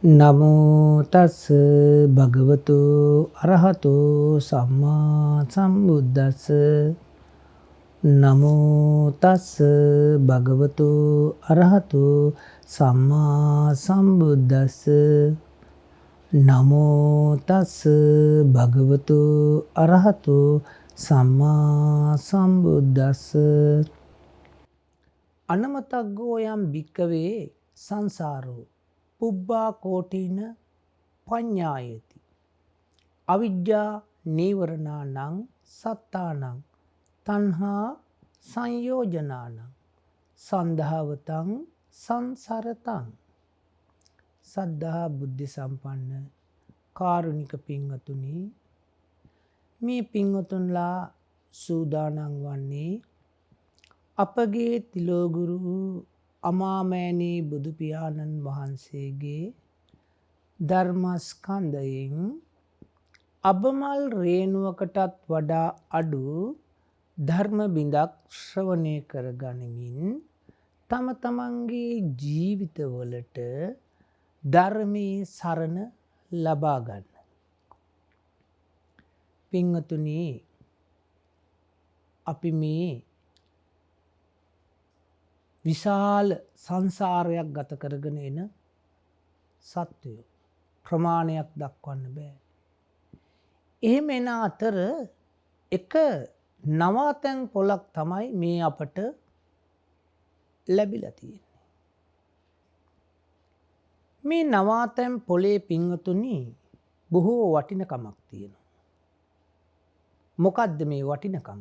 නමෝ තස් භගවතු අරහතෝ සම්මා සම්බුද්දස්ස. නමෝ තස් භගවතු අරහතෝ සම්මා සම්බුද්දස්ස. නමෝ තස් භගවතු අරහතෝ සම්මා සම්බුද්දස්ස. අනමතග්ගෝ යම් භික්කවේ සංසාරෝ පුබ්බා කෝටින පඤ්ඤායති අවිජ්ජා නීවරණානං සත්තානං තණ්හා සංයෝජනානං සන්ධාවතං සංසරතං. සද්ධා බුද්ධ සම්පන්න කාරුණික පින්වතුනි, මේ පින්වතුන්ලා සූදානම් වන්නේ අපගේ තිලෝගුරු අමාමෑණී බුදු පියාණන් වහන්සේගේ ධර්මස්කන්ධයෙන් අබමල් රේණුවකටත් වඩා අඩු ධර්ම බිඳක් ශ්‍රවණය කර ගනිමින් තම තමන්ගේ ජීවිතවලට ධර්මයේ සරණ ලබා ගන්න. පින්වතුනි, අපි මේ විශාල සංසාරයක් ගත කරගෙන එන සත්වයෝ, ප්‍රමාණයක් දක්වන්න බෑ. එහෙම එන අතර එක නවාතැන් පොලක් තමයි මේ අපට ලැබිලා තියෙන්නේ. මේ නවාතැන් පොලේ පින්වතුනි බොහෝ වටිනකමක් තියෙනවා. මොකද්ද මේ වටිනකම?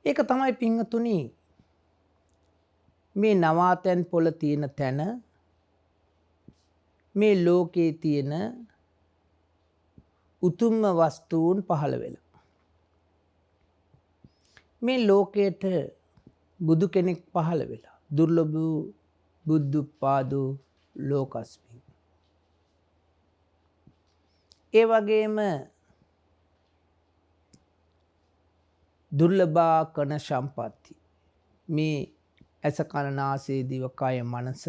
ඒක තමයි පින්වතුනි, මේ නවාතැන් පොළ තියෙන තැන මේ ලෝකයේ තියෙන උතුම්ම වස්තුූන් පහළ වෙලා. මේ ලෝකයට බුදු කෙනෙක් පහළ වෙලා. දුර්ලභ බුද්ධුප්පාදෝ ලෝකස්මින්. ඒ වගේම දුර්ලභා කන සම්පatti. මේ ඇස කන නාසය දිව කය මනස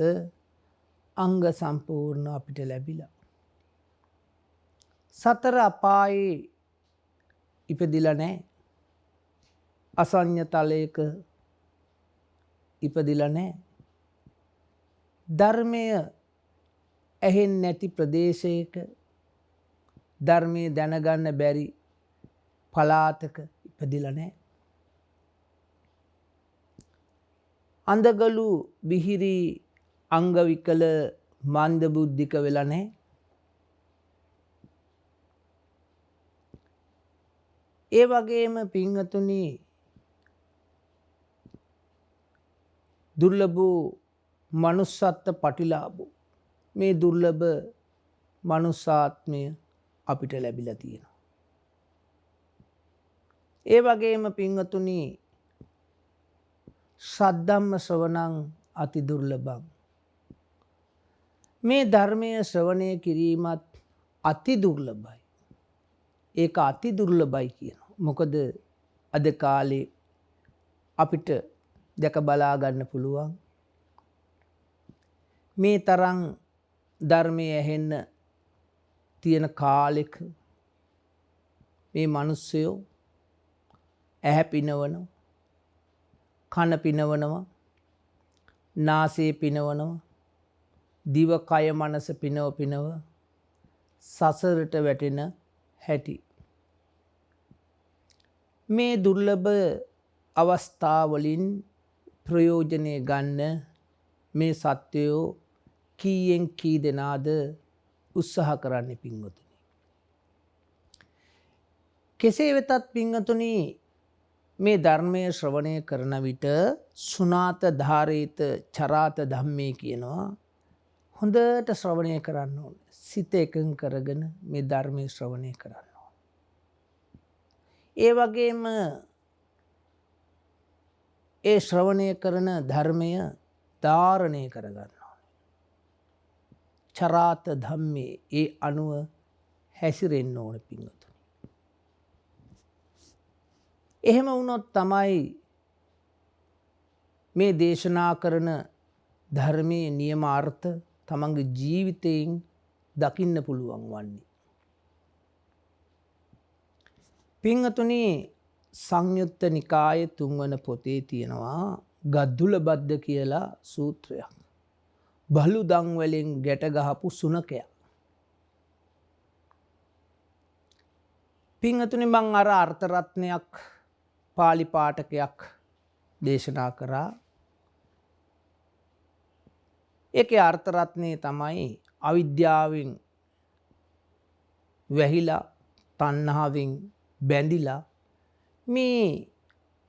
අංග සම්පූර්ණ අපිට ලැබිලා. සතර අපායේ ඉපදිලා නැහැ. අසඤ්ඤ තලයක ඉපදිලා නැහැ. ධර්මය ඇහෙන්නේ නැති ප්‍රදේශයක, ධර්මයේ දැනගන්න බැරි පළාතක ඉපදිලා නැහැ. අඳගලු බිහිරි අංගවිකල මන්ද බුද්ධික වෙලා නැහැ. ඒ වගේම පින්වතුනි, දුර්ලභ මනුස්සත්ව පටිලාභෝ, මේ දුර්ලභ මනුස්සාත්මය අපිට ලැබිලා තියෙනවා. ඒ වගේම පින්වතුනි, සද්ධම්ම ශ්‍රවණං අති දුර්ලභං. මේ ධර්මය ශ්‍රවණය කිරීමත් අති දුර්ලභයි. ඒක අති දුර්ලභයි කියනවා. මොකද අද කාලේ අපිට දැක බලා ගන්න පුළුවන් මේ තරම් ධර්මය ඇහෙන්න තියෙන කාලෙක මේ මිනිස්සයෝ ඇහැ පිනවනවා, කන පිනවනවා, නාසය පිනවනවා, දිව කය මනස පිනව සසරට වැටෙන හැටි. මේ දුර්ලභ අවස්ථාවලින් ප්‍රයෝජනය ගන්න මේ සත්වයෝ කීයෙන් කී දෙනාද උත්සාහ කරන්නේ පින්වතුනි. කෙසේ වෙතත් පින්වතුනි, මේ ධර්මය ශ්‍රවණය කරන විට සුනාත ධාරේත චරාත ධම්මේ කියනවා. හොඳට ශ්‍රවණය කරන්න ඕන. සිත එකඟ කරගෙන මේ ධර්මය ශ්‍රවණය කරන්න ඕන. ඒ වගේම ඒ ශ්‍රවණය කරන ධර්මය ධාරණය කරගන්න ඕන. චරාත ධම්මේ, ඒ අනුව හැසිරෙන්න ඕන පින්වතුනි. එහෙම වුණොත් තමයි මේ දේශනා කරන ධර්මයේ නියම අර්ථ තමන්ගේ ජීවිතයෙන් දකින්න පුළුවන් වන්නේ. පින්වතුනි සංයුත්ත නිකායේ 3 වන පොතේ තියෙනවා ගද්දුල බද්ද කියලා සූත්‍රයක්. බලුදන් වලින් ගැට ගහපු සුනකයා. පින්වතුනි මං අර අර්ථ රත්නයක් පාලි පාඨකයක් දේශනා කරා. ඒකේ අර්ථ රත්නේ තමයි අවිද්‍යාවෙන් වැහිලා තණ්හාවෙන් බැඳිලා මේ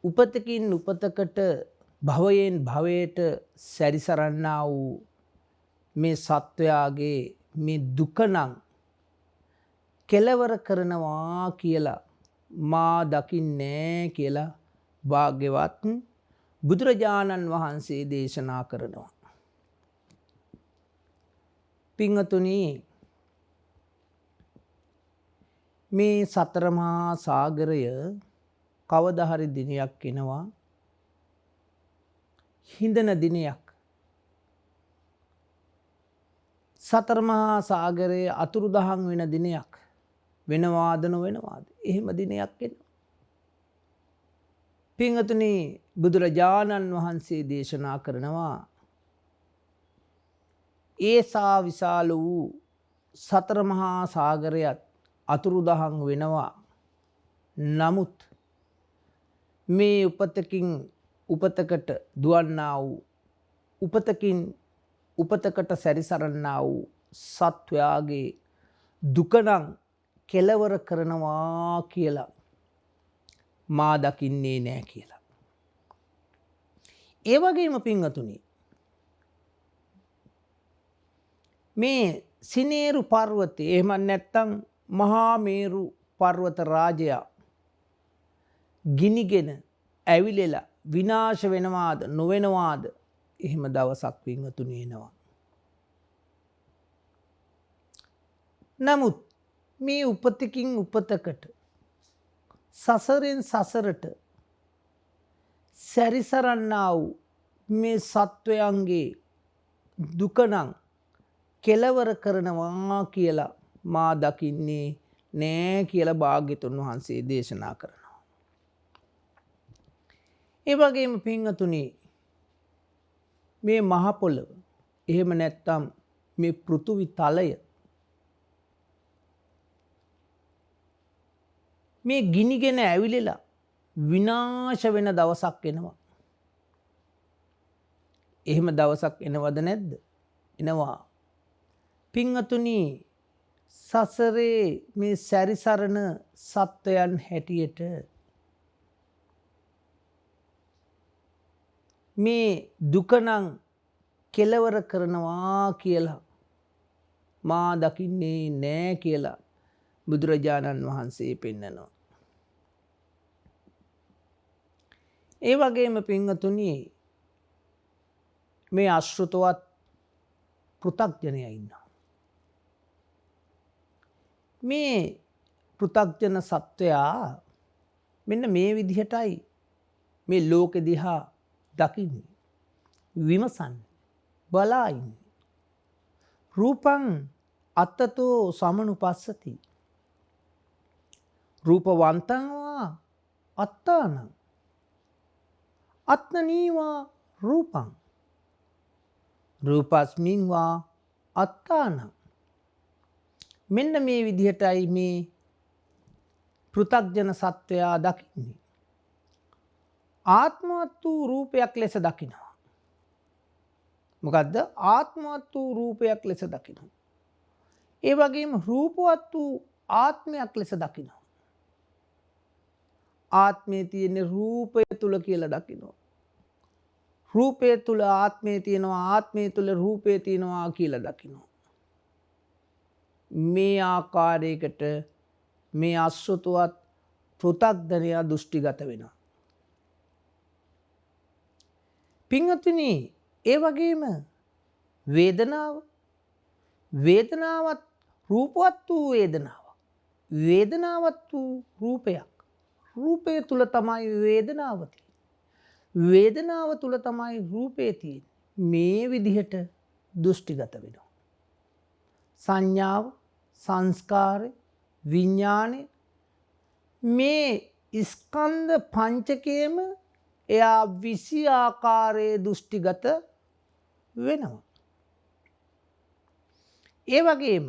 උපතකින් උපතකට භවයෙන් භවයට සැරිසරන්නා වූ මේ සත්වයාගේ මේ දුක නම් කෙලවර කරනවා කියලා මා දකින්නේ කියලා භාග්‍යවත් බුදුරජාණන් වහන්සේ දේශනා කරනවා. පින්වතුනි මේ සතර මහා සාගරය කවදා හරි දිනයක් එනවා හිඳන දිනයක්. සතර මහා සාගරයේ අතුරුදහන් වෙන දිනයක් වෙනවාද නොවෙනවාද? එහෙම දිනයක් එනවා. පින්වතුනි බුදුරජාණන් වහන්සේ දේශනා කරනවා ඒසා විශාල වූ සතර මහා සාගරයත් අතුරුදහන් වෙනවා. නමුත් මේ උපතකින් උපතකට දුවන්නා වූ උපතකින් උපතකට සැරිසරන්නා වූ සත්වයාගේ දුක නම් කෙලවර කරනවා කියලා මා දකින්නේ නැහැ කියලා. ඒ වගේම පින්වතුනි මේ සිනේරු පර්වතය එහෙම නැත්නම් මහා මේරු පර්වත රාජයා ගිනිගෙන ඇවිලෙලා විනාශ වෙනවාද නොවෙනවාද? එහෙම දවසක් පින්වතුනි එනවා. නමුත් මේ උපතකින් උපතකට සසරෙන් සසරට සැරිසරන්නා වූ මේ සත්වයන්ගේ දුක නම් කෙලවර කරනවා කියලා මා දකින්නේ නෑ කියලා භාග්‍යතුන් වහන්සේ දේශනා කරනවා. ඒ වගේම පින්වතුනි මේ මහ පොළව එහෙම නැත්නම් මේ පෘථුවි තලය මේ ගිනිගෙන ඇවිලලා විනාශ වෙන දවසක් එනවා. එහෙම දවසක් එනවද නැද්ද? එනවා. පින්වතුනි සසරේ මේ සැරිසරන සත්වයන් හැටියට මේ දුක නම් කෙලවර කරනවා කියලා මා දකින්නේ නෑ කියලා බුදුරජාණන් වහන්සේ පෙන්නනවා. ඒ වගේම පින්වතුනි මේ අශෘතවත් පෘථග්ජනයා ඉන්නවා. මේ පෘථග්ජන සත්වයා මෙන්න මේ විදිහටයි මේ ලෝකෙ දිහා දකින්නේ, විමසන්නේ, බලා ඉන්නේ. රූපං අත්තතෝ සමනුපස්සති. රූපවන්තං වා අත්තානං අත්නනීවා රූපං රූපස්මින් වා අත්තානං. මෙන්න මේ විදිහටයි මේ පෘථග්ජන සත්වයා දකින්නේ. ආත්මවත් වූ රූපයක් ලෙස දකිනවා. මොකද්ද? ආත්මවත් වූ රූපයක් ලෙස දකිනවා. ඒ වගේම රූපවත් වූ ආත්මයක් ලෙස දකිනවා. ආත්මයේ තියෙන රූපය තුල කියලා දකිනවා. රූපය තුල ආත්මය තියෙනවා, ආත්මය තුල රූපය තියෙනවා කියලා දකිනවා. මේ ආකාරයකට මේ අසුතවත් පෘථග්ජනයා දෘෂ්ටිගත වෙනවා. පින්වතුනි ඒ වගේම වේදනාවත් රූපවත් වූ වේදනාවක්, වේදනාවත් වූ රූපයක්. රූපය තුල තමයි වේදනාව තියෙන්නේ. වේදනාව තුල තමයි රූපය තියෙන්නේ. මේ විදිහට දෘෂ්ටිගත වෙනවා. සංඥාව, සංස්කාරය, විඥානය මේ ස්කන්ධ පංචකයේම එයා 20 ආකාරයේ දෘෂ්ටිගත වෙනවා. ඒ වගේම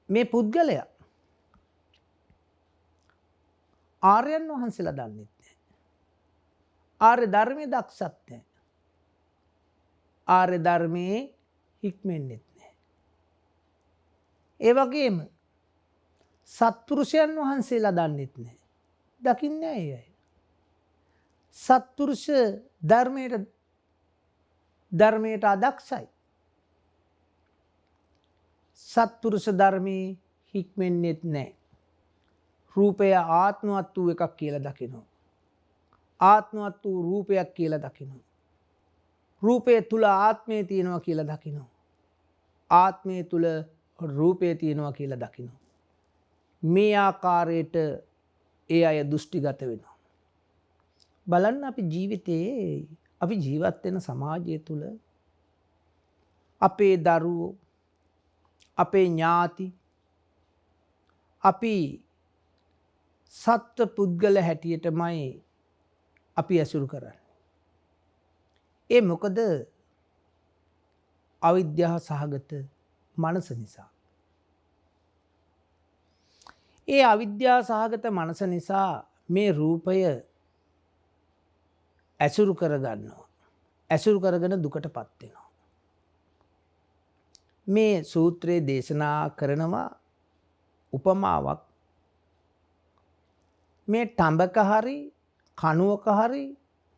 මේ පුද්ගලයා ආර්යයන් වහන්සේලා දන්නේ නැහැ. ආර්ය ධර්මයේ දක්ෂත් නැහැ. ආර්ය ධර්මයේ හික්මෙන්නෙත් නැහැ. ඒ වගේම සත්පුරුෂයන් වහන්සේලා දන්නෙත් නැහැ. දකින්නේ නැහැ අය. සත්පුරුෂ ධර්මයට අදක්ෂයි. සත්පුරුෂ ධර්මයේ හික්මෙන්නෙත් නැහැ. රූපය ආත්මවත් වූ එකක් කියලා දකිනවා. ආත්මවත් වූ රූපයක් කියලා දකිනවා. රූපය තුල ආත්මය තියෙනවා කියලා දකිනවා. ආත්මය තුල රූපය තියෙනවා කියලා දකිනවා. මේ ආකාරයට ඒ අය දෘෂ්ටිගත වෙනවා. බලන්න අපි ජීවිතේ අපි ජීවත් වෙන සමාජය තුල අපේ දරුවෝ, අපේ ඥාති, අපි සත්ව පුද්ගල හැටියටමයි අපි ඇසුරු කරන්නේ. ඒ මොකද අවිද්‍යාව සහගත මනස නිසා. ඒ අවිද්‍යාව සහගත මනස නිසා මේ රූපය ඇසුරු කරගන්නවා. ඇසුරු කරගෙන දුකටපත් වෙනවා. මේ සූත්‍රයේ දේශනා කරනවා උපමාවක්. මේ තඹක හරි කණුවක හරි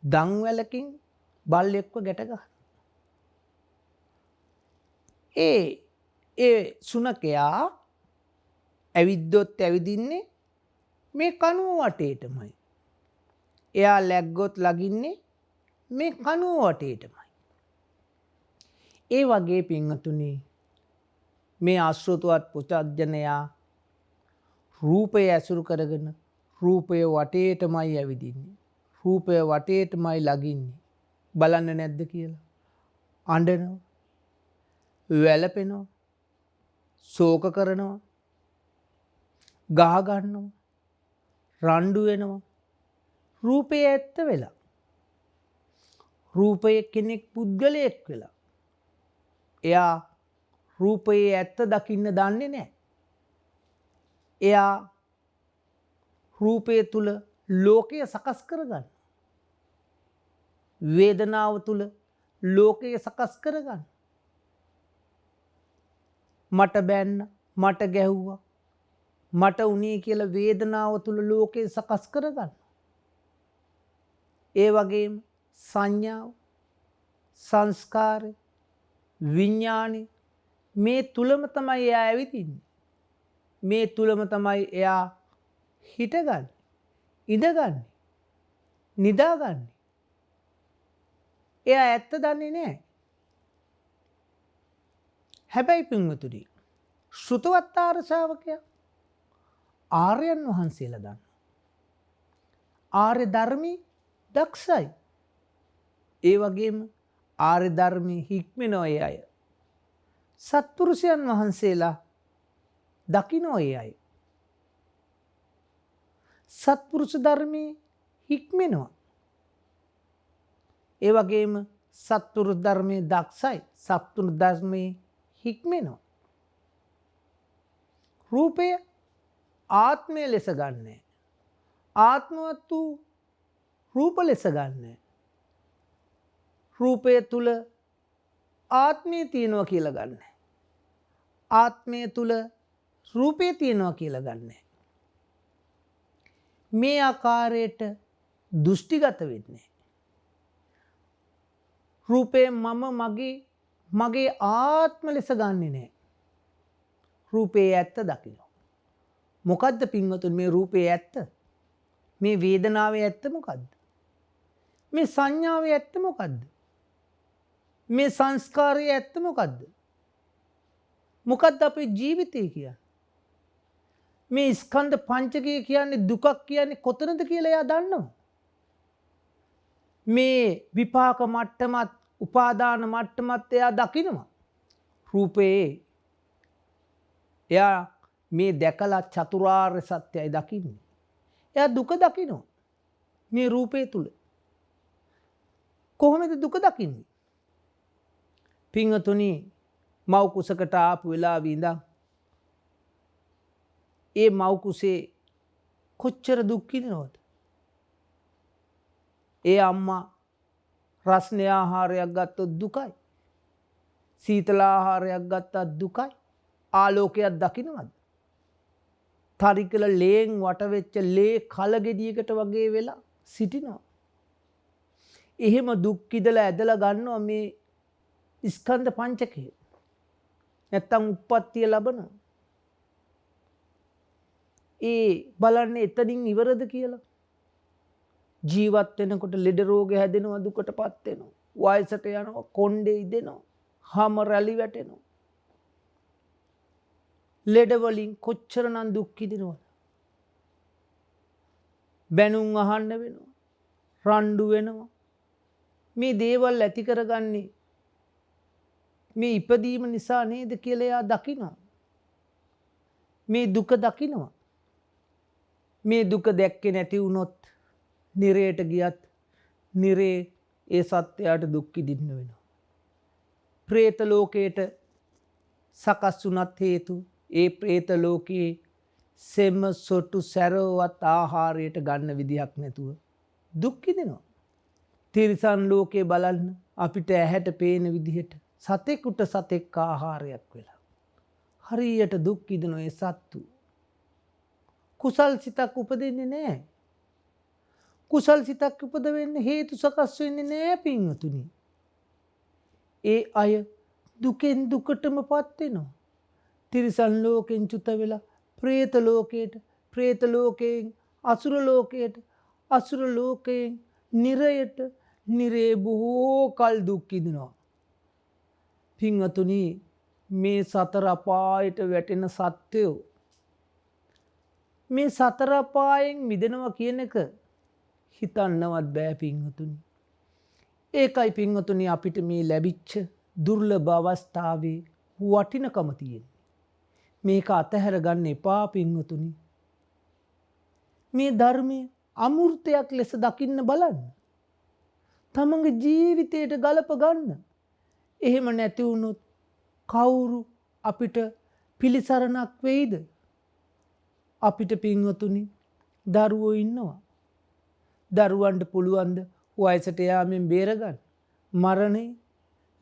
දන්වැලකින් බල්ලෙක්ව ගැට ගන්න. ඒ සුනකයා ඇවිද්දොත් ඇවිදින්නේ මේ කණුව වටේටමයි. එයා läග්ගොත් ලගින්නේ මේ කණුව වටේටමයි. ඒ වගේ පින්වතුනි මේ ආශ්‍රිතවත් පුතග්ජනයා රූපය ඇසුරු කරගෙන රූපය වටේටමයි ඇවිදින්නේ. රූපය වටේටමයි ලගින්නේ. බලන්න නැද්ද කියලා. අඬනවා, වැළපෙනවා, ශෝක කරනවා, ගහ ගන්නවා, රණ්ඩු වෙනවා. රූපය ඇත්ත වෙලා. රූපය කෙනෙක් පුද්ගලයෙක් වෙලා. එයා රූපයේ ඇත්ත දකින්න දන්නේ නැහැ. එයා රූපය තුල ලෝකය සකස් කරගන්න. වේදනාව තුල ලෝකය සකස් කරගන්න. මට බැන්න, මට ගැහුවා, මට උනේ කියලා වේදනාව තුල ලෝකය සකස් කරගන්න. ඒ වගේම සංඥාව, සංස්කාරය, විඥානය මේ තුලම තමයි එයා ඇවිදින්නේ. මේ තුලම තමයි එයා හිටගන්නේ, ඉඳගන්නේ, නිදාගන්නේ. එයා ඇත්ත දන්නේ නැහැ. හැබැයි පින්වතුනි ශ්‍රුතවත් ආර්ය ශ්‍රාවකයා ආර්යයන් වහන්සේලා දන්නවා. ආර්ය ධර්මී දක්ෂයි. ඒ වගේම ආර්ය ධර්මී හික්මෙන අය. සත්පුරුෂයන් වහන්සේලා දකින්න අය. සත්පුරුෂ ධර්මී හික්මෙනවා. ඒ වගේම සත්පුරුෂ ධර්මයේ දක්ෂයි. සත්පුරුෂ ධර්මයේ හික්මෙනවා. රූපය ආත්මය ලෙස ගන්නෑ. ආත්මවත් වූ රූප ලෙස ගන්නෑ. රූපය තුල ආත්මය තියෙනවා කියලා ගන්නෑ. ආත්මය තුල රූපය තියෙනවා කියලා ගන්නෑ. මේ ආකාරයට දෘෂ්ටිගත වෙන්නේ. රූපේ මම මගේ ආත්ම ලෙස ගන්නෙ නෑ. රූපේ ඇත්ත දකිනවා. මොකද්ද පින්වතුනි මේ රූපේ ඇත්ත? මේ වේදනාවේ ඇත්ත මොකද්ද? මේ සංඥාවේ ඇත්ත මොකද්ද? මේ සංස්කාරයේ ඇත්ත මොකද්ද? මොකද්ද අපේ ජීවිතය කියන්නේ? මේ ස්කන්ධ පංචකය කියන්නේ දුකක් කියන්නේ කොතනද කියලා එයා දන්නවා. මේ විපාක මට්ටමත් උපාදාන මට්ටමත් එයා දකිනවා. රූපයේ එයා මේ දැකලා චතුරාර්ය සත්‍යයි දකින්නේ. එයා දුක දකිනවා මේ රූපේ තුල. කොහොමද දුක දකින්නේ? පින්වතුනි මව් කුසකට ආපු වෙලාවේ ඉඳන් ඒ මව් කුසේ කොච්චර දුක් විඳිනවද? ඒ අම්මා රස්නේ ආහාරයක් ගත්තොත් දුකයි. සීතල ආහාරයක් ගත්තත් දුකයි. ආලෝකයක් දකින්නවද? තරිකල ලේන් වට වෙච්ච ලේ කලගෙඩියකට වගේ වෙලා සිටිනවා. එහෙම දුක් ඉදලා ඇදලා ගන්නවා මේ ස්කන්ධ පංචකය. නැත්තම් උප්පත්තිය ලබනවා. ඒ බලන්නේ එතනින් ඉවරද කියලා. ජීවත් වෙනකොට ලෙඩ රෝග හැදෙනවා, දුකටපත් වෙනවා, වයසට යනවා, කොණ්ඩේ ඉදෙනවා, හම රැලි වැටෙනවා. ලෙඩ වලින් කොච්චරනම් දුක් විඳිනවද? බැනුම් අහන්න වෙනවා, රණ්ඩු වෙනවා. මේ දේවල් ඇති කරගන්නේ මේ ඉපදීම නිසා නේද කියලා එයා දකිනවා. මේ දුක දකිනවා. මේ දුක දැක්කේ නැති වුණොත් නිරයට ගියත් නිරේ ඒ සත්‍යයට දුක් විඳින්න වෙනවා. പ്രേත ලෝකයට සකස් වුණත් හේතු ඒ പ്രേත ලෝකයේ සෙම සොටු සැරවත් ආහාරයට ගන්න විදියක් නැතුව දුක් විඳිනවා. තිරිසන් ලෝකේ බලන්න අපිට ඇහැට පේන විදිහට සතෙකුට සතෙක් ආහාරයක් වෙලා හරියට දුක් විඳින ඒ සත්තු. කුසල් සිතක් උපදින්නේ නැහැ. කුසල් සිතක් උපද වෙන්න හේතු සකස් වෙන්නේ නැහැ පින්වතුනි. ඒ අය දුකෙන් දුකටමපත් වෙනවා. තිරිසන් ලෝකෙන් චුත වෙලා പ്രേත ලෝකයට, പ്രേත ලෝකයෙන් අසුර ලෝකයට, අසුර ලෝකයෙන් නිරයට, නිරේ බොහෝ කල් දුක් විඳිනවා. පින්වතුනි මේ සතර අපායට වැටෙන සත්වයෝ මේ සතර අපායෙන් මිදෙනවා කියන එක හිතන්නවත් බෑ පින්වතුනි. ඒකයි පින්වතුනි අපිට මේ ලැබිච්ච දුර්ලභ අවස්ථාවේ වටිනකම තියෙන්නේ. මේක අතහැර ගන්න එපා පින්වතුනි. මේ ධර්මයේ අමෘතයක් ලෙස දකින්න බලන්න. තමන්ගේ ජීවිතයට ගලප ගන්න. එහෙම නැති වුණොත් කවුරු අපිට පිළිසරණක් වෙයිද? අපිට පින්වතුනි දරුවෝ ඉන්නවා. දරුවන්ට පුළුවන්ද වයසට යාමෙන් බේරගන්න? මරණේ,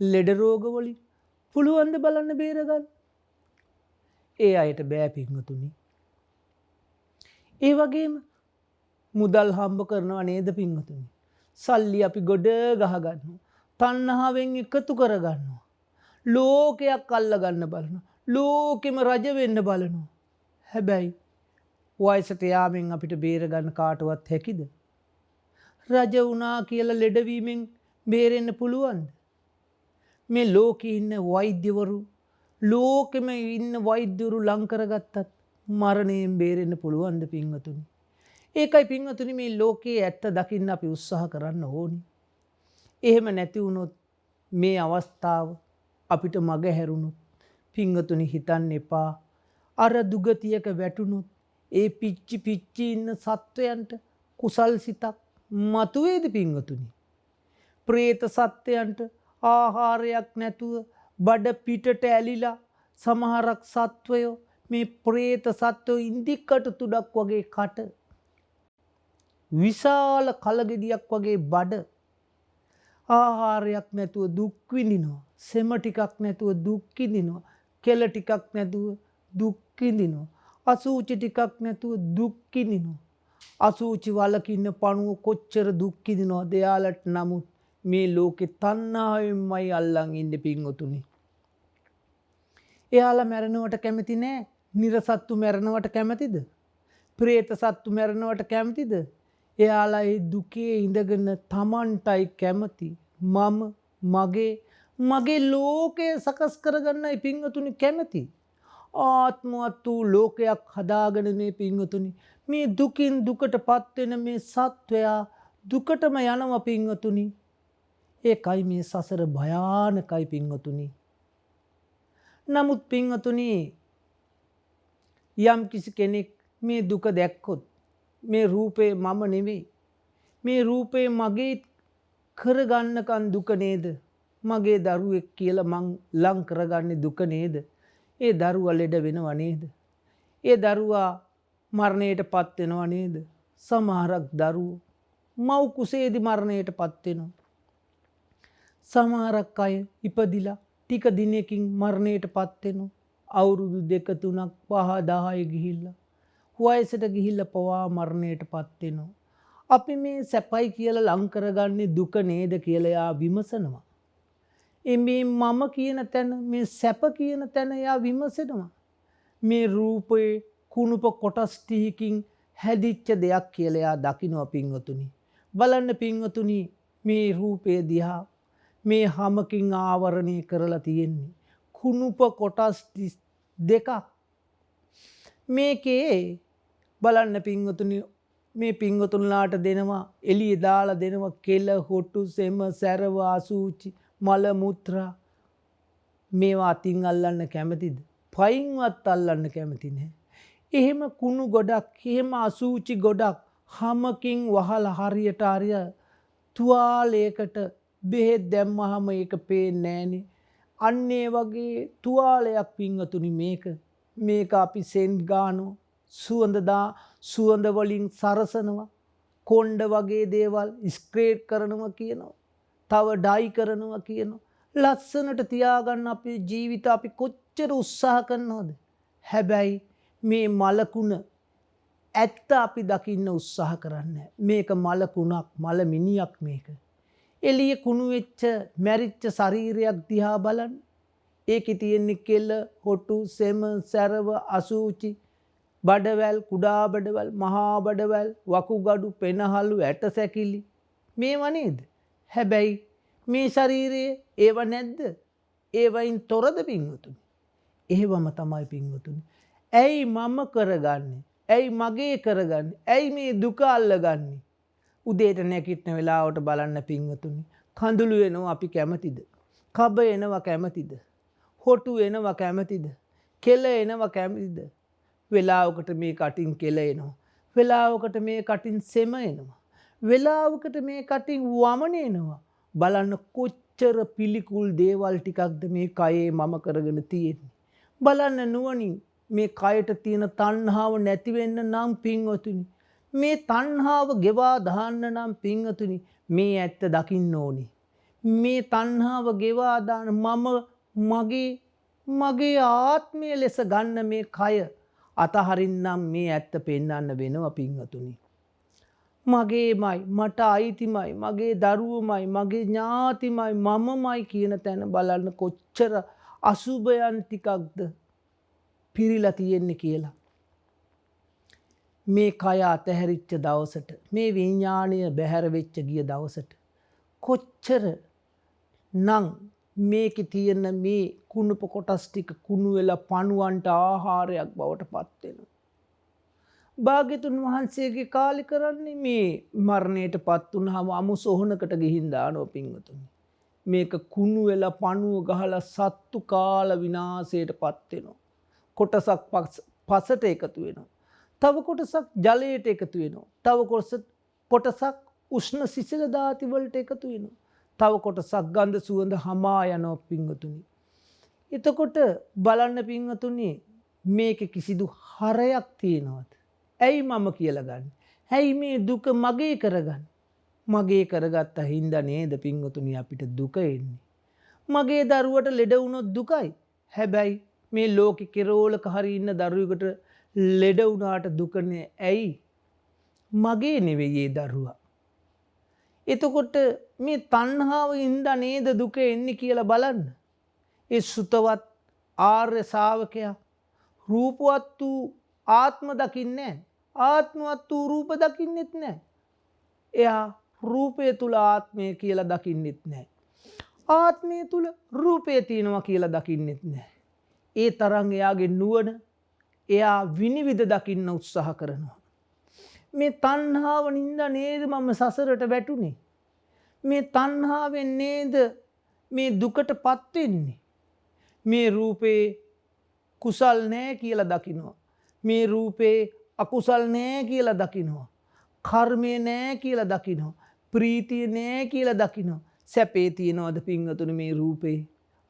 ලෙඩ රෝග වලින් පුළුවන්ද බලන්න බේරගන්න? ඒ අයට බෑ පින්වතුනි. ඒ වගේම මුදල් හම්බ කරනවා නේද පින්වතුනි? සල්ලි අපි ගොඩ ගහ ගන්නවා. තණ්හාවෙන් එකතු කර ගන්නවා. ලෝකයක් අල්ල ගන්න බලනවා. ලෝකෙම රජ වෙන්න බලනවා. හැබැයි වයසට යාමෙන් අපිට බේර ගන්න කාටවත් හැකිද? රජ වුණා කියලා ලෙඩවීමෙන් බේරෙන්න පුළුවන්ද? මේ ලෝකේ ඉන්න වෛද්‍යවරු, ලෝකෙම ඉන්න වෛද්‍යවරු ලං කරගත්තත් මරණයෙන් බේරෙන්න පුළුවන්ද පින්වතුනි? ඒකයි පින්වතුනි මේ ලෝකයේ ඇත්ත දකින්න අපි උත්සාහ කරන්න ඕනි. එහෙම නැති වුණොත් මේ අවස්ථාව අපිට මග හැරුණොත් පින්වතුනි හිතන්න එපා. අර දුගතියක වැටුණොත් ඒ පිච්චි ඉන්න සත්වයන්ට කුසල් සිතක් මතුවේද පින්වතුනි? പ്രേත සත්වයන්ට ආහාරයක් නැතුව බඩ පිටට ඇලිලා සමහරක් සත්වයෝ මේ പ്രേත සත්වෝ ඉන්දිකට තුඩක් වගේ කට, විශාල කලගෙඩියක් වගේ බඩ, ආහාරයක් නැතුව දුක් විඳිනවා. සෙම ටිකක් නැතුව දුක් විඳිනවා. කෙල ටිකක් නැතුව දුක් විඳිනවා. අසූචි ටිකක් නැතුව දුක් විඳිනවා. අසූචි වලක ඉන්න පණුව කොච්චර දුක් විඳිනවද එයාලට? නමුත් මේ ලෝකේ තණ්හාවෙන්මයි අල්ලන් ඉන්නේ පින්වතුනි. එයාලා මැරෙනවට කැමති නෑ. නිරසත්තු මැරෙනවට කැමතිද? പ്രേත සත්තු මැරෙනවට කැමතිද? එයාලා ඒ දුකේ ඉඳගෙන තමන්ටයි කැමති. මගේ ලෝකය සකස් කරගන්නයි පින්වතුනි කැමති. ආත්මවත් වූ ලෝකයක් හදාගෙන මේ පින්වතුනි මේ දුකින් දුකටපත් වෙන මේ සත්වයා දුකටම යනවා පින්වතුනි. ඒකයි මේ සසර භයානකයි පින්වතුනි. නමුත් පින්වතුනි යම් කිසි කෙනෙක් මේ දුක දැක්කොත් මේ රූපේ මම නෙවෙයි, මේ රූපේ මගේ කරගන්නකන් දුක නේද, මගේ දරුවෙක් කියලා මං ලං කරගන්නේ දුක නේද, ඒ දරුවා ලෙඩ වෙනවා නේද, ඒ දරුවා මරණයට පත් වෙනවා නේද, සමහරක් දරුවෝ මව් කුසේදී මරණයට පත් වෙනවා, සමහරක් අය ඉපදිලා ටික දිනකින් මරණයට පත් වෙනවා, අවුරුදු 2 3 5 10 ගිහිල්ලා වයසට ගිහිල්ලා පවා මරණයට පත් වෙනවා. අපි මේ සැපයි කියලා ලං කරගන්නේ දුක නේද කියලා යා විමසනවා. මේ මම කියන තැන, මේ සැප කියන තැන යා විමසනවා. මේ රූපේ කුණුප කොටස් ටිකකින් හැදිච්ච දෙයක් කියලා යා දකිනවා පින්වතුනි. බලන්න පින්වතුනි මේ රූපය දිහා මේ හැමකින් ආවරණය කරලා තියෙන්නේ කුණුප කොටස් දෙකක්. මේකේ බලන්න පින්වතුනි මේ පින්වතුන්ලාට දෙනවා එළිය දාලා දෙනවා කෙල හොටු සෙම සැරව අසූචි මල මුත්‍රා. මේවා අතින් අල්ලන්න කැමතිද? පයින්වත් අල්ලන්න කැමති නැහැ. එහෙම කුණු ගොඩක්, එහෙම අසූචි ගොඩක් හැමකින් වහලා හරියට තුවාලයකට බෙහෙත් දැම්මහම ඒක පේන්නේ නැහනේ. අන්න ඒ වගේ තුවාලයක් පින්වතුනි මේක අපි සෙන්ට් ගානවා, සුවඳ වලින් සරසනවා, කොණ්ඩ වගේ දේවල් ස්ක්‍රේට් කරනවා කියනවා, තව ඩයි කරනවා කියනවා. ලස්සනට තියාගන්න අපේ ජීවිත අපි කොච්චර උත්සාහ කරනවද? හැබැයි මේ මලකුණ ඇත්ත අපි දකින්න උත්සාහ කරන්නේ. මේක මලකුණක්, මල මිනියක් මේක. එළිය කුණු වෙච්ච මැරිච්ච ශරීරයක් දිහා බලන්න. ඒකේ තියෙන්නේ කෙල, හොටු, සෙම, සැරව, අසූචි, බඩවැල්, කුඩා බඩවැල්, මහා බඩවැල්, වකුගඩු, පෙනහළු, ඇට සැකිලි. මේව නේද? හැබැයි මේ ශරීරයේ ඒව නැද්ද? ඒවයින් තොරද පින්වතුනි? එහෙවම තමයි පින්වතුනි. ඇයි මම කරගන්නේ? ඇයි මගේ කරගන්නේ? ඇයි මේ දුක අල්ලගන්නේ? උදේට නැගිටින වෙලාවට බලන්න පින්වතුනි. කඳුළු එනවා අපි කැමතිද? කබ එනවා කැමතිද? හොටු එනවා කැමතිද? කෙල එනවා කැමතිද? වෙලාවකට මේ කටින් කෙල එනවා. වෙලාවකට මේ කටින් සෙම එනවා. වෙලාවකට මේ කටින් වමන එනවා. බලන්න කොච්චර පිළිකුල් දේවල් ටිකක්ද මේ කයේ මම කරගෙන තියෙන්නේ. බලන්න නුවණින් මේ කයට තියෙන තණ්හාව නැති වෙන්න නම් පින්වතුනි, මේ තණ්හාව ගෙවා දාන්න නම් පින්වතුනි මේ ඇත්ත දකින්න ඕනි. මේ තණ්හාව ගෙවා දාන මගේ ආත්මය ලෙස ගන්න මේ කය අතහරින්නම් මේ ඇත්ත පෙන්වන්න වෙනවා පින්වතුනි. මගේමයි, මට අයිතිමයි, මගේ දරුවමයි, මගේ ඥාතිමයි, මමමයි කියන තැන බලන්න කොච්චර අසුබයන් ටිකක්ද පිරීලා තියෙන්නේ කියලා. මේ කය අතහැරිච්ච දවසට, මේ විඥාණය බැහැර වෙච්ච ගිය දවසට කොච්චර නම් මේකේ තියෙන මේ කුණුප කොටස් ටික කුණු වෙලා පණුවන්ට ආහාරයක් බවට පත් වෙනවා. භාග්‍යතුන් වහන්සේගේ කාලේ කරන්නේ මේ මරණයට පත් වුනහම අමු සොහනකට ගිහින් දානවා පින්වතුනි. මේක කුණු වෙලා පණුව ගහලා සත්තු කාල විනාශයට පත් වෙනවා. කොටසක් පසට එකතු වෙනවා. තව කොටසක් ජලයට එකතු වෙනවා. තව කොටසක් උෂ්ණ සිසිල දාති වලට එකතු වෙනවා. තව කොටසක් ගන්ධ සුවඳ හමා යනවා පින්වතුනි. එතකොට බලන්න පින්වතුනි මේකේ කිසිදු හරයක් තියනවද? ඇයි මම කියලා ගන්න? ඇයි මේ දුක මගේ කරගන්න? මගේ කරගත්ත හින්දා නේද පින්වතුනි අපිට දුක එන්නේ. මගේ දරුවට ලෙඩ වුණොත් දුකයි. හැබැයි මේ ලෝකෙ කෙරෝලක හරි ඉන්න දරුවෙකුට ලෙඩ වුණාට දුකනේ. ඇයි? මගේ නෙවෙයි ඒ දරුවා. එතකොට මේ තණ්හාව හින්දා නේද දුක එන්නේ කියලා බලන්න. ඒ සුතවත් ආර්ය ශාවකයා රූපවත් වූ ආත්ම දකින්නේ නැහැ. ආත්මවත් වූ රූප දකින්නෙත් නැහැ. එයා රූපය තුල ආත්මය කියලා දකින්නෙත් නැහැ. ආත්මය තුල රූපය තියෙනවා කියලා දකින්නෙත් නැහැ. ඒ තරම් එයාගේ නුවණ එයා විනිවිද දකින්න උත්සාහ කරනවා. මේ තණ්හාව නින්දා නේද මම සසරට වැටුනේ. මේ තණ්හාවෙන් නේද මේ දුකටපත් වෙන්නේ. මේ රූපේ කුසල් නෑ කියලා දකිනවා. මේ රූපේ අකුසල් නෑ කියලා දකිනවා. කර්මය නෑ කියලා දකිනවා. ප්‍රීතිය නෑ කියලා දකිනවා. සැපේ තියෙනවද පින්වතුනි මේ රූපේ?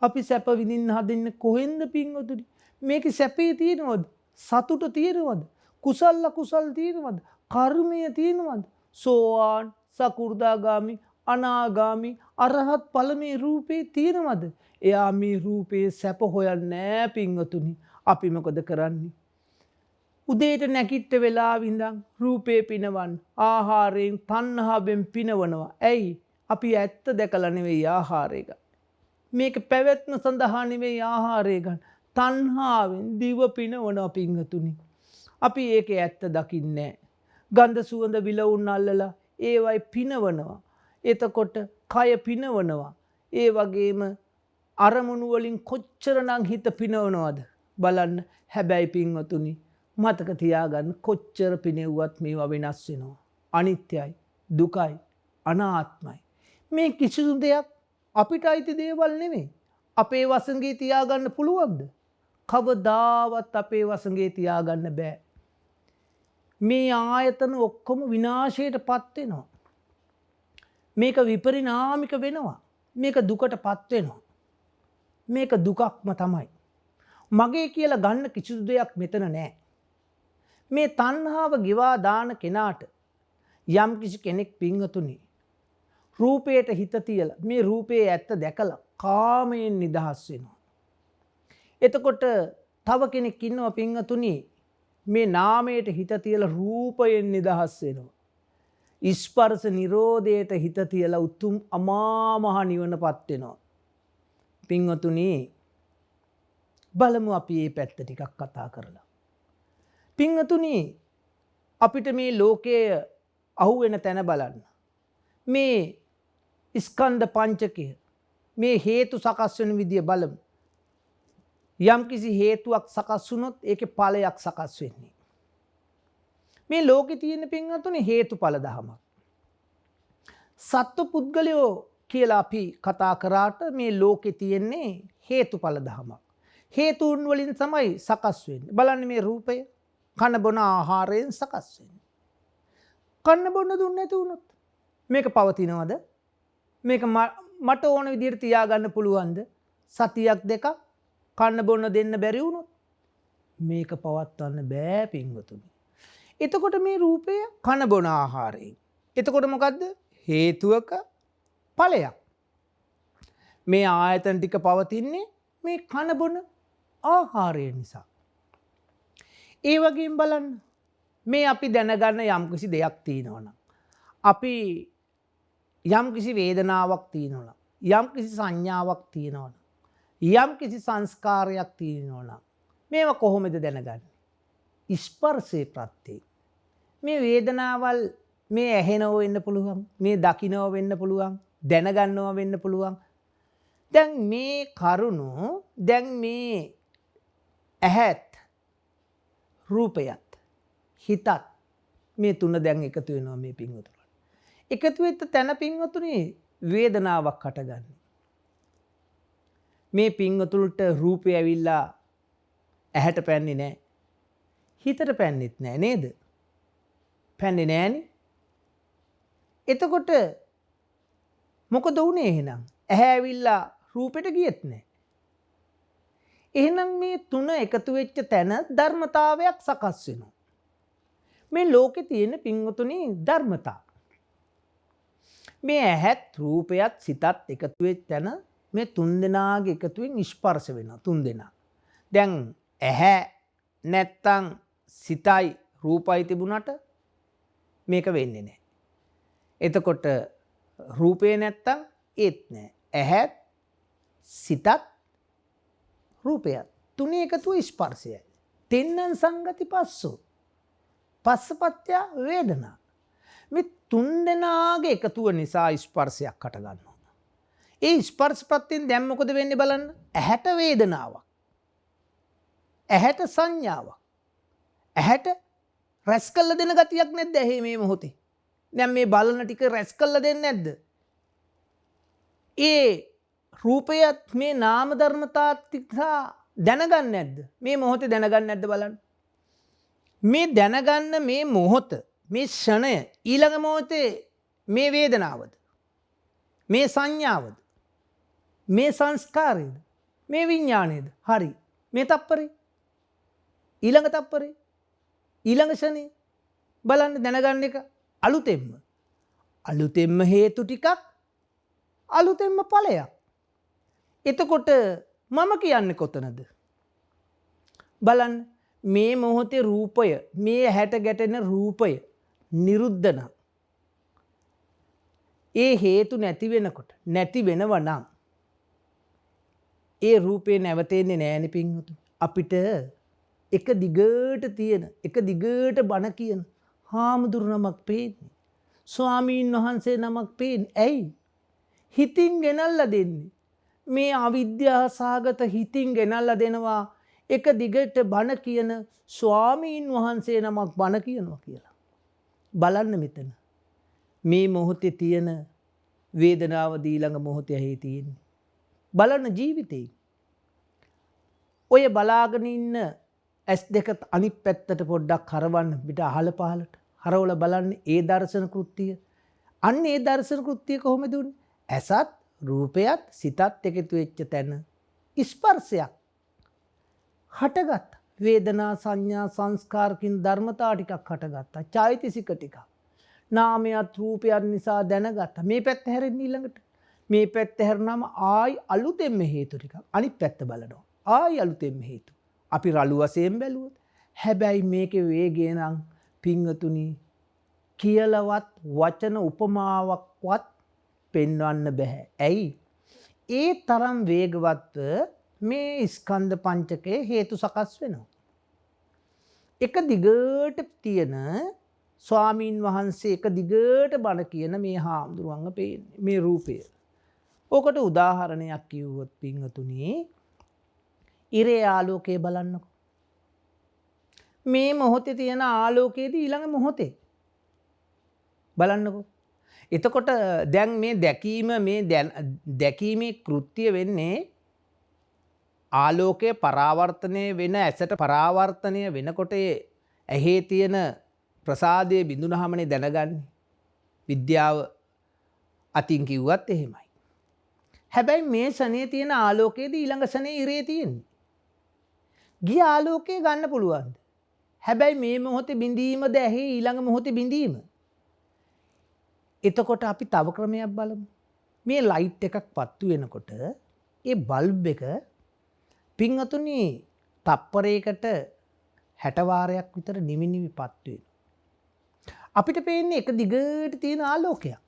අපි සැප විඳින්න හදන්නේ කොහෙන්ද පින්වතුනි? මේකේ සැපේ තියෙනවද? සතුට තියෙනවද? කුසල් අකුසල් තියෙනවද? කර්මය තියෙනවද? සෝවාන්, සකු르දාගාමි, අනාගාමි, අරහත් ඵල මේ රූපේ තියෙනවද? එයා මේ රූපේ සැප හොයන්නේ නෑ පින්වතුනි. අපි මොකද කරන්නේ? උදේට නැගිට වෙලාව ඉඳන් රූපේ පිනවන්න. ආහාරයෙන් තණ්හාවෙන් පිනවනවා. ඇයි? අපි ඇත්ත දැකලා නෙවෙයි ආහාරය ගන්න. මේක පැවැත්ම සඳහා නෙවෙයි ආහාරය ගන්න. තණ්හාවෙන් දිව පිනවනවා පින්වතුනි. අපි ඒකේ ඇත්ත දකින්නේ නැහැ. ගන්ධ සුවඳ විලවුන් අල්ලලා ඒවයි පිනවනවා. එතකොට කය පිනවනවා. ඒ වගේම අරමුණු වලින් කොච්චරනම් හිත පිනවනවද බලන්න. හැබැයි පින්වතුනි මතක තියාගන්න කොච්චර පිනෙව්වත් මේවා වෙනස් වෙනවා. අනිත්‍යයි, දුකයි, අනාත්මයි. මේ කිසිදු දෙයක් අපිට අයිති දේවල් නෙමෙයි. අපේ වසඟේ තියාගන්න පුළුවන්ද? කවදාවත් අපේ වසඟේ තියාගන්න බෑ. මේ ආයතන ඔක්කොම විනාශයටපත් වෙනවා. මේක විපරිණාමික වෙනවා. මේක දුකටපත් වෙනවා. මේක දුකක්ම තමයි. මගේ කියලා ගන්න කිසිදු දෙයක් මෙතන නැහැ. මේ තණ්හාව ගිවා දාන කෙනාට යම් කිසි කෙනෙක් පින්වතුනි රූපයට හිත තියලා මේ රූපයේ ඇත්ත දැකලා කාමයෙන් නිදහස් වෙනවා. එතකොට තව කෙනෙක් ඉන්නවා පින්වතුනි මේ නාමයට හිත තියලා රූපයෙන් නිදහස් වෙනවා. ස්පර්ශ නිරෝධයට හිත තියලා උතුම් අමා මහ නිවනපත් වෙනවා. පින්වතුනි බලමු අපි මේ පැත්ත ටිකක් කතා කරලා. පින්වතුනි අපිට මේ ලෝකයේ අහුවෙන තැන බලන්න. මේ ස්කන්ධ පංචකය මේ හේතු සකස් වෙන විදිය බලමු. යම් කිසි හේතුවක් සකස් වුණොත් ඒකේ ඵලයක් සකස් වෙන්නේ. මේ ලෝකේ තියෙන පින්වතුනි හේතුඵල ධමයක්. සත්ව පුද්ගලයෝ කියලා අපි කතා කරාට මේ ලෝකේ තියෙන්නේ හේතුඵල ධමයක්. හේතුන් වලින් තමයි සකස් වෙන්නේ. බලන්න මේ රූපය කන බොන ආහාරයෙන් සකස් වෙන්නේ. කන්න බොන්න දුන්නේ නැති වුණොත් මේක පවතිනවද? මේක මට ඕන විදිහට තියාගන්න පුළුවන්ද? සතියක් දෙකක් කන්න බොන්න දෙන්න බැරි වුණොත් මේක පවත්වන්න බෑ පින්වතුනි. එතකොට මේ රූපය කන බොන ආහාරයෙන්. එතකොට මොකද්ද? හේතුවක ඵලයක්. මේ ආයතන ටික පවතින්නේ මේ කන බොන ආහාරය නිසා. ඒ වගේම බලන්න මේ අපි දැනගන්න යම් කිසි දෙයක් තියෙනවනම් අපි යම් කිසි වේදනාවක් තියෙනවනම් යම් කිසි සංඥාවක් තියෙනවනම් යම් කිසි සංස්කාරයක් තියෙනවනම් මේවා කොහොමද දැනගන්නේ? ස්පර්ශේ ප්‍රත්‍යයෙන්. මේ වේදනාවල් මේ ඇහෙනව වෙන්න පුළුවන්, මේ දකින්නව වෙන්න පුළුවන්, දැනගන්නව වෙන්න පුළුවන්. දැන් මේ කරුණු දැන් මේ ඇහත් රූපයත් හිතත් මේ තුන දැන් එකතු වෙනවා මේ පින්වතුනි. එකතු වෙච්ච තැන පින්වතුනි වේදනාවක් හටගන්නේ. මේ පින්වතුන්ට රූපය ඇවිල්ලා ඇහැට පැන්නේ නැහැ. හිතට පැන්නෙත් නැහැ නේද? පැන්නේ නැහනේ. එතකොට මොකද වුනේ එහෙනම්? ඇහැ ඇවිල්ලා රූපෙට ගියෙත් නැහැ. එහෙනම් මේ තුන එකතු වෙච්ච තැන ධර්මතාවයක් සකස් වෙනවා. මේ ලෝකේ තියෙන පින්වතුනි ධර්මතා. මේ ඇහත් රූපයත් සිතත් එකතු වෙච්ච තැන මේ තුන් දෙනාගේ එකතුවෙන් ස්පර්ශ වෙනවා තුන් දෙනා. දැන් ඇහැ නැත්තම් සිතයි රූපයි තිබුණාට මේක වෙන්නේ නැහැ. එතකොට රූපේ නැත්තම් ඒත් නැහැ. ඇහත් සිතත් රූපයත් තුනේ එකතුව ස්පර්ශයයි. තෙන්නං සංගති පස්සෝ. පස්සපත්‍ය වේදනා. මේ තුන් දෙනාගේ එකතුව නිසා ස්පර්ශයක් හට ගන්නවා. ඒ ස්පර්ශ ප්‍රත්‍යයෙන් දැන් මොකද වෙන්නේ බලන්න. ඇහැට වේදනාවක්. ඇහැට සංඥාවක්. ඇහැට රැස් කළ දෙන ගතියක් නැද්ද ඇහි මේ මොහොතේ? දැන් මේ බලන ටික රැස් කළ දෙන්නේ නැද්ද? ඒ රූපයත් මේ නාම ධර්මතාත් තිස්සා දැනගන්නේ නැද්ද? මේ මොහොතේ දැනගන්නේ නැද්ද බලන්න. මේ දැනගන්න මේ මොහොත, මේ ෂණය ඊළඟ මොහොතේ මේ වේදනාවද? මේ සංඥාවද? මේ සංස්කාරයද? මේ විඥාණයද? හරි. මේ තප්පරේ ඊළඟ තප්පරේ ඊළඟ ෂණේ බලන්න දැනගන්න එක අලුතෙන්ම හේතු ටිකක් අලුතෙන්ම ඵලයක්. එතකොට මම කියන්නේ කොතනද? බලන්න මේ මොහොතේ රූපය, මේ හැට ගැටෙන රූපය නිරුද්ධ නම්, ඒ හේතු නැති වෙනකොට නැති වෙනව නම් ඒ රූපේ නැවතෙන්නේ නෑනේ පින්වතුනි. අපිට එක දිගට තියෙන, එක දිගට බණ කියන හාමුදුරු නමක් පේන්නේ. ස්වාමීන් වහන්සේ නමක් පේන්නේ. ඇයි? හිතින් ගෙනල්ලා දෙන්නේ. මේ අවිද්‍යාව සහගත හිතින් ගෙනල්ලා දෙනවා එක දිගට බණ කියන ස්වාමීන් වහන්සේ නමක් බණ කියනවා කියලා. බලන්න මෙතන. මේ මොහොතේ තියෙන වේදනාව ඊළඟ මොහොතේ ඇහි තියෙන්නේ. බලන්න ජීවිතේ. ඔය බලාගෙන ඉන්න ඇස් දෙක අනිත් පැත්තට පොඩ්ඩක් හරවන්න පිට අහල පහලට. හරවලා බලන්න ඒ දර්ශන කෘත්‍යය. අන්න ඒ දර්ශන කෘත්‍යය කොහොමද උන්නේ? ඇසත් රූපයත් සිතත් එකතු වෙච්ච තැන ස්පර්ශයක් හටගත්තා. වේදනා සංඥා සංස්කාර කියන ධර්මතා ටිකක් හටගත්තා. චෛතසික ටිකක්. නාමයත් රූපයත් නිසා දැනගත්තා. මේ පැත්ත හැරෙන්න ඊළඟට. මේ පැත්ත හැරුණාම ආයි අලුතෙන්ම හේතු ටිකක් අනිත් පැත්ත බලනවා. ආයි අලුතෙන්ම හේතු. අපි රළු වශයෙන් බැලුවොත් හැබැයි මේකේ වේගය නම් පින්වතුනි කියලාවත් වචන උපමාවක්වත් පෙන්වන්න බෑ. ඇයි? ඒ තරම් වේගවත්ව මේ ස්කන්ධ පංචකයේ හේතු සකස් වෙනවා. එක දිගට තියෙන ස්වාමීන් වහන්සේ එක දිගට බණ කියන මේ හාමුදුරුවන්ව පේන්නේ මේ රූපය. ඕකට උදාහරණයක් කිව්වොත් පින්වතුනි ඉරේ ආලෝකය බලන්නකො. මේ මොහොතේ තියෙන ආලෝකයේදී ඊළඟ මොහොතේ බලන්නකො. එතකොට දැන් මේ දැකීම මේ දැකීමේ කෘත්‍ය වෙන්නේ ආලෝකය පරාවර්තනය වෙන ඇසට පරාවර්තනය වෙනකොට ඇහි තියෙන ප්‍රසාදයේ බිඳුනහමනේ දැනගන්නේ. විද්‍යාව අතින් කිව්වත් එහෙමයි. හැබැයි මේ ෂනේ තියෙන ආලෝකයේදී ඊළඟ ෂනේ ඉරේ තියෙන්නේ. ගිය ආලෝකය ගන්න පුළුවන්ද? හැබැයි මේ මොහොතේ බිඳීමද ඇහි ඊළඟ මොහොතේ බිඳීම. එතකොට අපි තව ක්‍රමයක් බලමු. මේ ලයිට් එකක් පත්තු වෙනකොට ඒ බල්බ් එක පින්වතුනි තප්පරයකට 60 වාරයක් විතර නිවි නිවි පත්තු වෙනවා. අපිට පේන්නේ එක දිගට තියෙන ආලෝකයක්.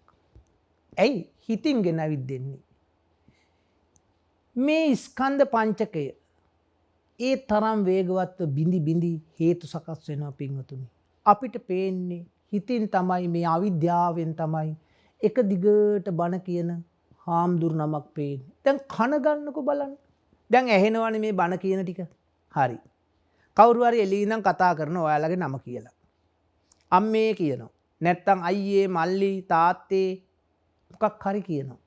ඇයි? හිතින් ගෙනවිත් දෙන්නේ. මේ ස්කන්ධ පංචකය ඒ තරම් වේගවත්ව බිඳි බිඳි හේතු සකස් වෙනවා පින්වතුනි. අපිට පේන්නේ හිතින් තමයි මේ අවිද්‍යාවෙන් තමයි එක දිගට බණ කියන හාමුදුරු නමක් පේන්නේ. දැන් කන ගන්නකො බලන්න. දැන් ඇහෙනවනේ මේ බණ කියන ටික. හරි. කවුරු හරි එළියේ ඉඳන් කතා කරන ඔයාලගේ නම කියලා. අම්මේ කියනවා. නැත්තම් අයියේ මල්ලි තාත්තේ මොකක් හරි කියනවා.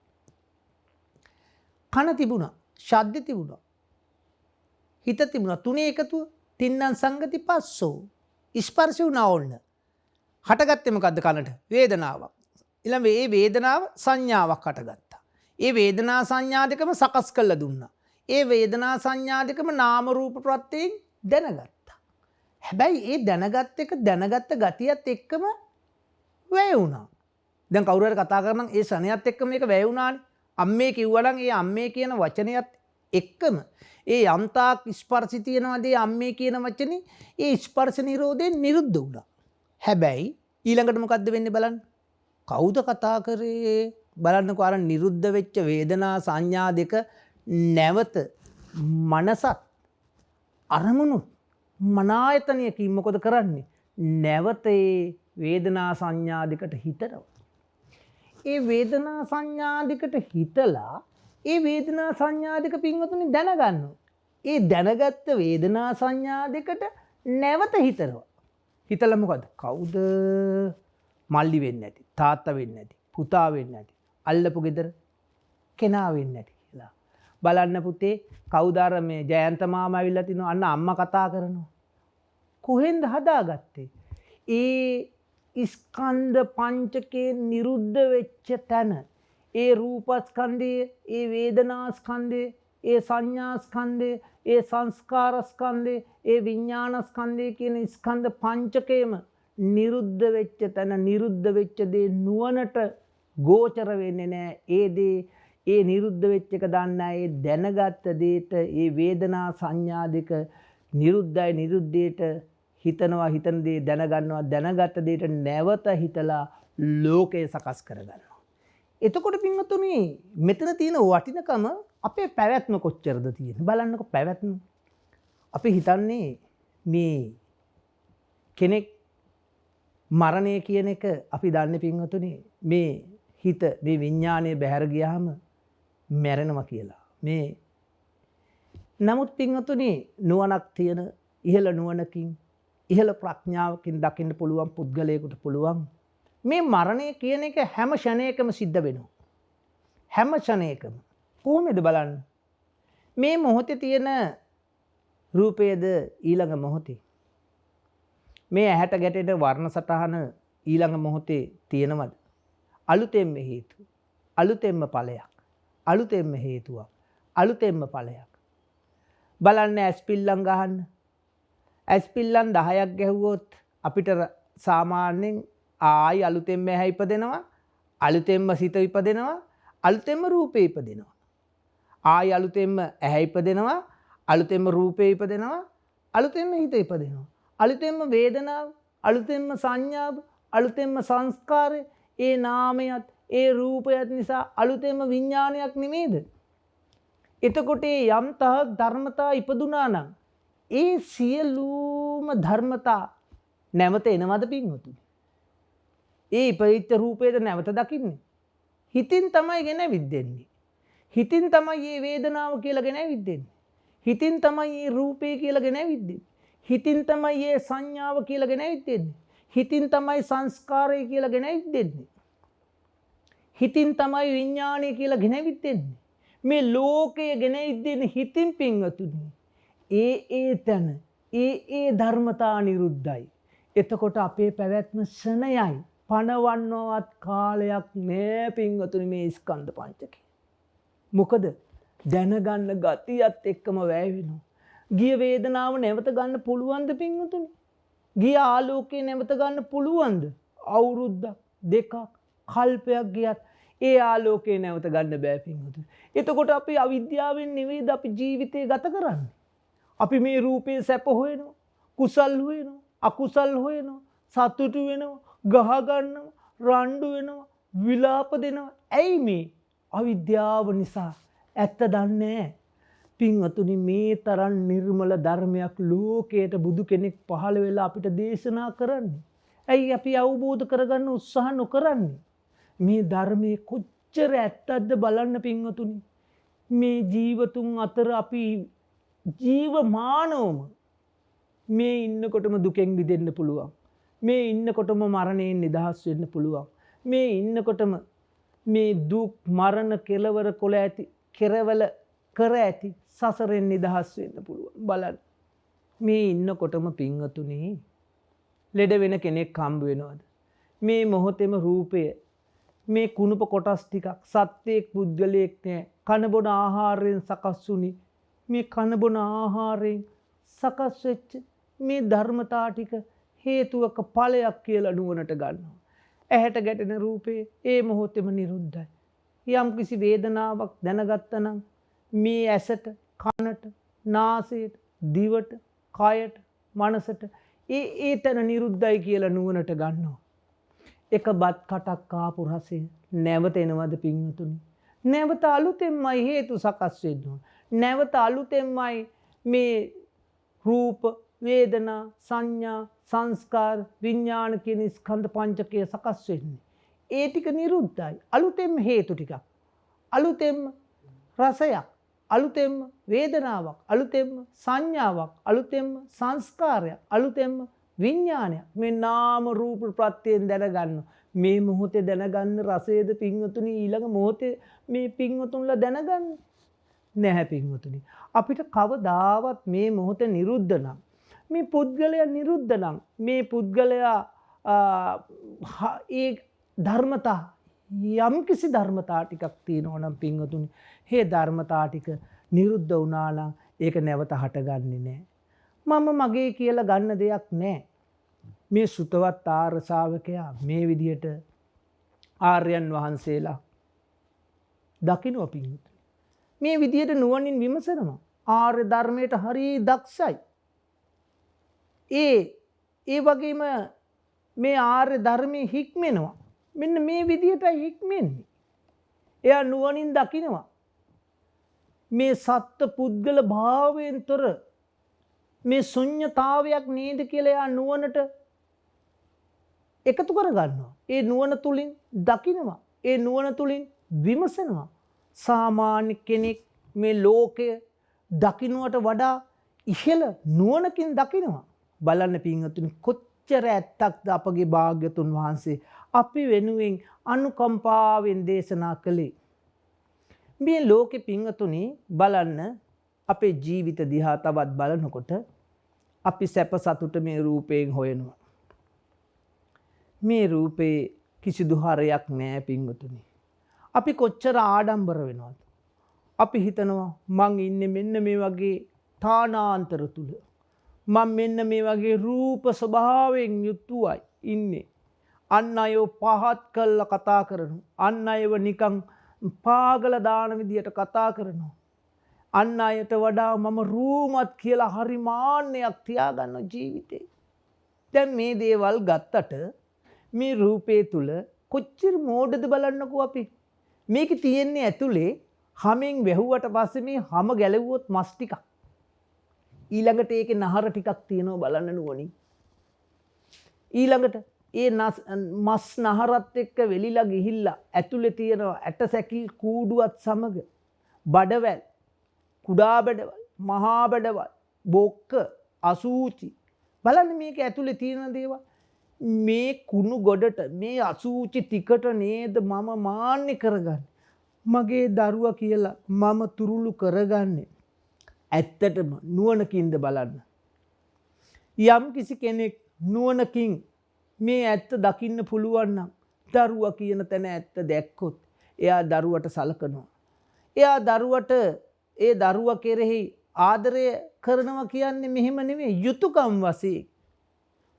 කන තිබුණා, ශබ්ද තිබුණා. හිත තිබුණා. තුනේ එකතුව තින්නම් සංගති පස්සෝ. ස්පර්ශ වුණා ඕන්න. හටගත්තේ මොකද්ද කනට? වේදනාවක්. ඊළඟ මේ වේදනාව සංඥාවක් හටගත්තා. ඒ වේදනා සංඥා දෙකම සකස් කරලා දුන්නා. ඒ වේදනා සංඥා දෙකම නාම රූප ප්‍රත්‍යයෙන් දැනගත්තා. හැබැයි ඒ දැනගත් එක දැනගත්ත ගතියත් එක්කම වැය වුණා. දැන් කවුරු හරි කතා කරනම් ඒ ශණයත් එක්කම මේක වැය වුණානේ. අම්මේ කිව්වනම් ඒ අම්මේ කියන වචනයත් එක්කම ඒ යම්තාක් ස්පර්ශي තියනවාද ඒ අම්මේ කියන වචනේ ඒ ස්පර්ශ නිරෝධයෙන් නිරුද්ධ වුණා. හැබැයි ඊළඟට මොකද්ද වෙන්නේ බලන්න. කවුද කතා කරේ? බලන්නකෝ අර නිරුද්ධ වෙච්ච වේදනා සංඥා දෙක නැවත මනසත් අරමුණු මනායතනයකින් මොකද කරන්නේ? නැවත ඒ වේදනා සංඥා දෙකට හිතනවා. ඒ වේදනා සංඥා දෙකට හිතලා ඒ වේදනා සංඥා දෙක පින්වතුනි දැනගන්නවා. ඒ දැනගත්ත වේදනා සංඥා දෙකට නැවත හිතනවා. හිතලා මොකද? කවුද? මල්ලි වෙන්නේ නැති, තාත්තා වෙන්නේ නැති, පුතා වෙන්නේ නැති, අල්ලපු ගෙදර කෙනා වෙන්නේ නැති කියලා. බලන්න පුතේ කවුදාර මේ ජයන්ත මාමා ඇවිල්ලා තිනවා අන්න අම්මා කතා කරනවා. කොහෙන්ද හදාගත්තේ? ඒ ස්කන්ධ පංචකේ නිරුද්ධ වෙච්ච තැන ඒ රූපස්කන්ධය, ඒ වේදනාස්කන්ධය, ඒ සංඥාස්කන්ධය, ඒ සංස්කාරස්කන්ධය, ඒ විඥානස්කන්ධය කියන ස්කන්ධ පංචකයම නිරුද්ධ වෙච්ච තැන නිරුද්ධ වෙච්ච දේ නුවණට ගෝචර වෙන්නේ නැහැ. ඒ දේ ඒ නිරුද්ධ වෙච්ච එක දන්නේ ඒ දැනගත්ත දේට ඒ වේදනා සංඥා දෙක නිරුද්ධයි නිරුද්ධයට හිතනවා හිතන දේ දැනගන්නවා දැනගත්ත දේට නැවත හිතලා ලෝකය සකස් කරගන්නවා. එතකොට පින්වතුනි මෙතන තියෙන වටිනකම අපේ පැවැත්ම කොච්චරද තියෙන්නේ බලන්නකො පැවැත්ම. අපි හිතන්නේ මේ කෙනෙක් මරණය කියන එක අපි දන්නේ පින්වතුනි මේ හිත මේ විඥානය බැහැර ගියාම මැරෙනවා කියලා. මේ නමුත් පින්වතුනි නුවණක් තියෙන ඉහළ නුවණකින් ඉහළ ප්‍රඥාවකින් දකින්න පුළුවන් පුද්ගලයෙකුට පුළුවන් මේ මරණය කියන එක හැම ෂණයකම සිද්ධ වෙනවා. හැම ෂණයකම. කොහොමද බලන්න? මේ මොහොතේ තියෙන රූපයේද ඊළඟ මොහොතේ මේ ඇහැට ගැටෙන වර්ණ සටහන ඊළඟ මොහොතේ තියෙනවද? අලුතෙන්ම හේතු. අලුතෙන්ම ඵලයක්. අලුතෙන්ම හේතුවක්. අලුතෙන්ම ඵලයක්. බලන්න ඇස් පිල්ලම් ගහන්න. ඇස් පිල්ලම් 10ක් ගැහුවොත් අපිට සාමාන්‍යයෙන් ආයි අලුතෙන්ම ඇහැ ඉපදෙනවා. අලුතෙන්ම සිත ඉපදෙනවා. අලුතෙන්ම රූපේ ඉපදෙනවා. ආයි අලුතෙන්ම ඇහැ ඉපදෙනවා. අලුතෙන්ම රූපේ ඉපදෙනවා. අලුතෙන්ම හිත ඉපදෙනවා. අලුතෙන්ම වේදනාව, අලුතෙන්ම සංඥාව, අලුතෙන්ම සංස්කාරය, ඒ නාමයත් ඒ රූපයත් නිසා අලුතෙන්ම විඥානයක් නෙමේද? එතකොට යම් තහක් ධර්මතා ඉපදුනා නම් ඒ සියලුම ධර්මතා නැවත එනවද පින්වතුනි? ඒ ඉපදිච්ච රූපේද නැවත දකින්නේ? හිතින් තමයි ගෙනවිද්දෙන්නේ. හිතින් තමයි මේ වේදනාව කියලා ගෙනවිද්දෙන්නේ. හිතින් තමයි මේ රූපේ කියලා ගෙනවිද්දෙන්නේ. හිතින් තමයි මේ සංඥාව කියලා ගෙනවිද්දෙන්නේ. හිතින් තමයි සංස්කාරය කියලා ගෙනවිද්දෙන්නේ. හිතින් තමයි විඥානය කියලා ගෙනවිද්දෙන්නේ. මේ ලෝකය ගෙනවිද්දෙන්නේ හිතින් පින්වතුනි. ඒ තැන ඒ ධර්මතා නිරුද්ධයි. එතකොට අපේ පැවැත්ම ශනයයි. පණවන්නවත් කාලයක් නෑ පින්වතුනි මේ ස්කන්ධ පංචකේ. මොකද දැනගන්න ගතියත් එක්කම වැය වෙනවා. ගිය වේදනාව නැවත ගන්න පුළුවන්ද පින්වතුනි? ගිය ආලෝකේ නැවත ගන්න පුළුවන්ද? අවුරුද්දක් දෙකක් කල්පයක් ගියත් ඒ ආලෝකේ නැවත ගන්න බෑ පින්වතුනි. එතකොට අපි අවිද්‍යාවෙන් නෙවෙයිද අපි ජීවිතේ ගත කරන්නේ? අපි මේ රූපේ සැප හොයනවා, කුසල් හොයනවා, අකුසල් හොයනවා, සතුටු වෙනවා, ගහ ගන්නවා, රණ්ඩු වෙනවා, විලාප දෙනවා. ඇයි මේ? අවිද්‍යාව නිසා. ඇත්ත දන්නේ නැහැ. පින්වතුනි මේ තරම් නිර්මල ධර්මයක් ලෝකයට බුදු කෙනෙක් පහළ වෙලා අපිට දේශනා කරන්නේ. ඇයි අපි අවබෝධ කරගන්න උත්සාහ නොකරන්නේ? මේ ධර්මයේ කොච්චර ඇත්තක්ද බලන්න පින්වතුනි. මේ ජීවතුන් අතර අපි ජීවමානවම මේ ඉන්නකොටම දුකෙන් මිදෙන්න පුළුවන්. මේ ඉන්නකොටම මරණයෙන් නිදහස් වෙන්න පුළුවන්. මේ ඉන්නකොටම මේ දුක් මරණ කෙලවර කොළ ඇති කෙරවල කර ඇති සසරෙන් නිදහස් වෙන්න පුළුවන්. බලන්න මේ ඉන්නකොටම පින්වතුනි ලෙඩ වෙන කෙනෙක් හම්බ වෙනවද? මේ මොහොතේම රූපය මේ කුණුප කොටස් ටිකක් සත්‍යයක් පුද්ගලයෙක් නෑ. කන බොන ආහාරයෙන් සකස් වුනි මේ කන බොන ආහාරයෙන් සකස් වෙච්ච මේ ධර්මතා ටික හේතුවක ඵලයක් කියලා නුවණට ගන්නවා. ඇහැට ගැටෙන රූපේ ඒ මොහොතේම නිරුද්ධයි. යම් කිසි වේදනාවක් දැනගත්තනම් මේ ඇසට, කනට, නාසයට, දිවට, කයට, මනසට ඒ තැන නිරුද්ධයි කියලා නුවණට ගන්නවා. එක බත් කටක් කාපු රසය නැවත එනවද පින්වතුනි? නැවත අලුතෙන්මයි හේතු සකස් වෙන්නේ. නැවත අලුතෙන්මයි මේ රූප, වේදනා, සංඥා, සංස්කාර, විඥාන කියන ස්කන්ධ පංචකය සකස් වෙන්නේ. ඒ ටික නිරුද්ධයි. අලුතෙන්ම හේතු ටිකක්. අලුතෙන්ම රසයක්, අලුතෙන්ම වේදනාවක්, අලුතෙන්ම සංඥාවක්, අලුතෙන්ම සංස්කාරයක්, අලුතෙන්ම විඥානයක්. මේ නාම රූප ප්‍රත්‍යයෙන් දැනගන්න. මේ මොහොතේ දැනගන්න රසයේද පින්වතුනි ඊළඟ මොහොතේ මේ පින්වතුන්ලා දැනගන්න. නැහැ පින්වතුනි. අපිට කවදාවත් මේ මොහොත නිරුද්ධ නම් මේ පුද්ගලයා නිරුද්ධ නම් මේ පුද්ගලයා ඒ ධර්මතා යම් කිසි ධර්මතා ටිකක් තියෙනවා නම් පින්වතුනි මේ ධර්මතා ටික නිරුද්ධ වුණා නම් ඒක නැවත හටගන්නේ නැහැ. මම මගේ කියලා ගන්න දෙයක් නැහැ. මේ සුතවත් ආර්ය ශ්‍රාවකයා මේ විදිහට ආර්යයන් වහන්සේලා දකින්න පින්වතුනි. මේ විදිහට නුවණින් විමසනවා. ආර්ය ධර්මයට හරිය දක්ෂයි. ඒ වගේම මේ ආර්ය ධර්මයේ හික්මෙනවා. මෙන්න මේ විදිහටයි හික්මෙන්නේ. එයා නුවණින් දකිනවා. මේ සත්ත්ව පුද්ගල භාවයෙන් තොර මේ ශුන්්‍යතාවයක් නේද කියලා එයා නුවණට එකතු කර ගන්නවා. ඒ නුවණ තුලින් දකිනවා. ඒ නුවණ තුලින් විමසනවා. සාමාන්‍ය කෙනෙක් මේ ලෝකය දකින්නට වඩා ඉහළ නුවණකින් දකිනවා. බලන්න පින්වතුනි කොච්චර ඇත්තක්ද අපගේ භාග්‍යතුන් වහන්සේ අපි වෙනුවෙන් අනුකම්පාවෙන් දේශනා කළේ. මේ ලෝකෙ පින්වතුනි බලන්න අපේ ජීවිත දිහා තවත් බලනකොට අපි සැප සතුට මේ රූපයෙන් හොයනවා. මේ රූපේ කිසිදු හරයක් නැහැ පින්වතුනි. අපි කොච්චර ආඩම්බර වෙනවද? අපි හිතනවා මං ඉන්නේ මෙන්න මේ වගේ තානාන්තර තුල. මම මෙන්න මේ වගේ රූප ස්වභාවයෙන් යුතුවයි ඉන්නේ. අන් අයව පහත් කළා කතා කරනවා. අන් අයව නිකන් පාගල දාන විදියට කතා කරනවා. අන් අයට වඩා මම රූමත් කියලා හරි මාන්නයක් තියාගන්න ජීවිතේ. දැන් මේ දේවල් ගත්තට මේ රූපේ තුල කොච්චර මෝඩද බලන්නකෝ අපි. මේක තියෙන්නේ ඇතුලේ හැමෙන් වැහුවට පස්සේ මේ හැම ගැලවුවොත් මස් ටිකක්. ඊළඟට ඒකේ නහර ටිකක් තියෙනවා බලන්න නුවණින්. ඊළඟට ඒ මස් නහරත් එක්ක වෙලිලා ගිහිල්ලා ඇතුලේ තියෙන ඇට සැකිල් කූඩුවත් සමග බඩවැල් කුඩා බඩවල් මහා බඩවල් බොක්ක අසූචි බලන්න මේක ඇතුලේ තියෙන දේවල්. මේ කුණු ගොඩට මේ අසූචි ටිකට නේද මම මාන්නේ කරගන්නේ. මගේ දරුවා කියලා මම තුරුළු කරගන්නේ. ඇත්තටම නුවණකින්ද බලන්න. යම් කිසි කෙනෙක් නුවණකින් මේ ඇත්ත දකින්න පුළුවන් නම් දරුවා කියන තැන ඇත්ත දැක්කොත් එයා දරුවට සලකනවා. එයා දරුවට ඒ දරුවා කෙරෙහි ආදරය කරනවා කියන්නේ මෙහෙම නෙමෙයි යුතුයකම් වශයෙන්.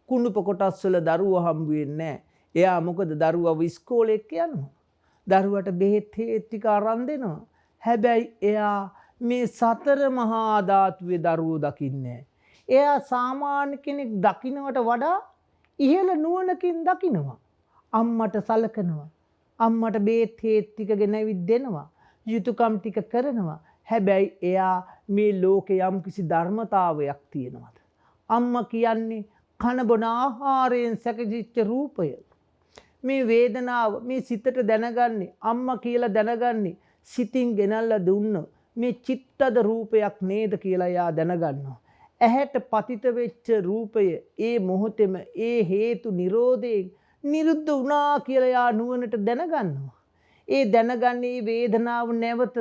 කුණුප කොටස් වල දරුවා හම්බ වෙන්නේ නැහැ. එයා මොකද දරුවා ඉස්කෝලේ යනවා. දරුවට බෙහෙත් ටික අරන් දෙනවා. හැබැයි එයා මේ සතර මහා ධාතුවේ දරුවෝ දකින්නේ. එයා සාමාන්‍ය කෙනෙක් දකින්නට වඩා ඉහළ නුවණකින් දකිනවා. අම්මට සලකනවා. අම්මට බෙහෙත් ටික ගෙනවිත් දෙනවා. යුතුයකම් ටික කරනවා. හැබැයි එයා මේ ලෝකේ යම් කිසි ධර්මතාවයක් තියෙනවාද? අම්මා කියන්නේ කන බොන ආහාරයෙන් සැකසිච්ච රූපය. මේ වේදනාව මේ සිතට දැනගන්නේ අම්මා කියලා දැනගන්නේ සිතින් ගෙනල්ලා දුන්න මේ චිත්තද රූපයක් නේද කියලා යා දැනගන්නවා. ඇහැට පතිත වෙච්ච රූපය ඒ මොහොතේම ඒ හේතු නිරෝධයෙන් නිරුද්ධ වුණා කියලා යා නුවණට දැනගන්නවා. ඒ දැනගන්නේ වේදනාව නැවත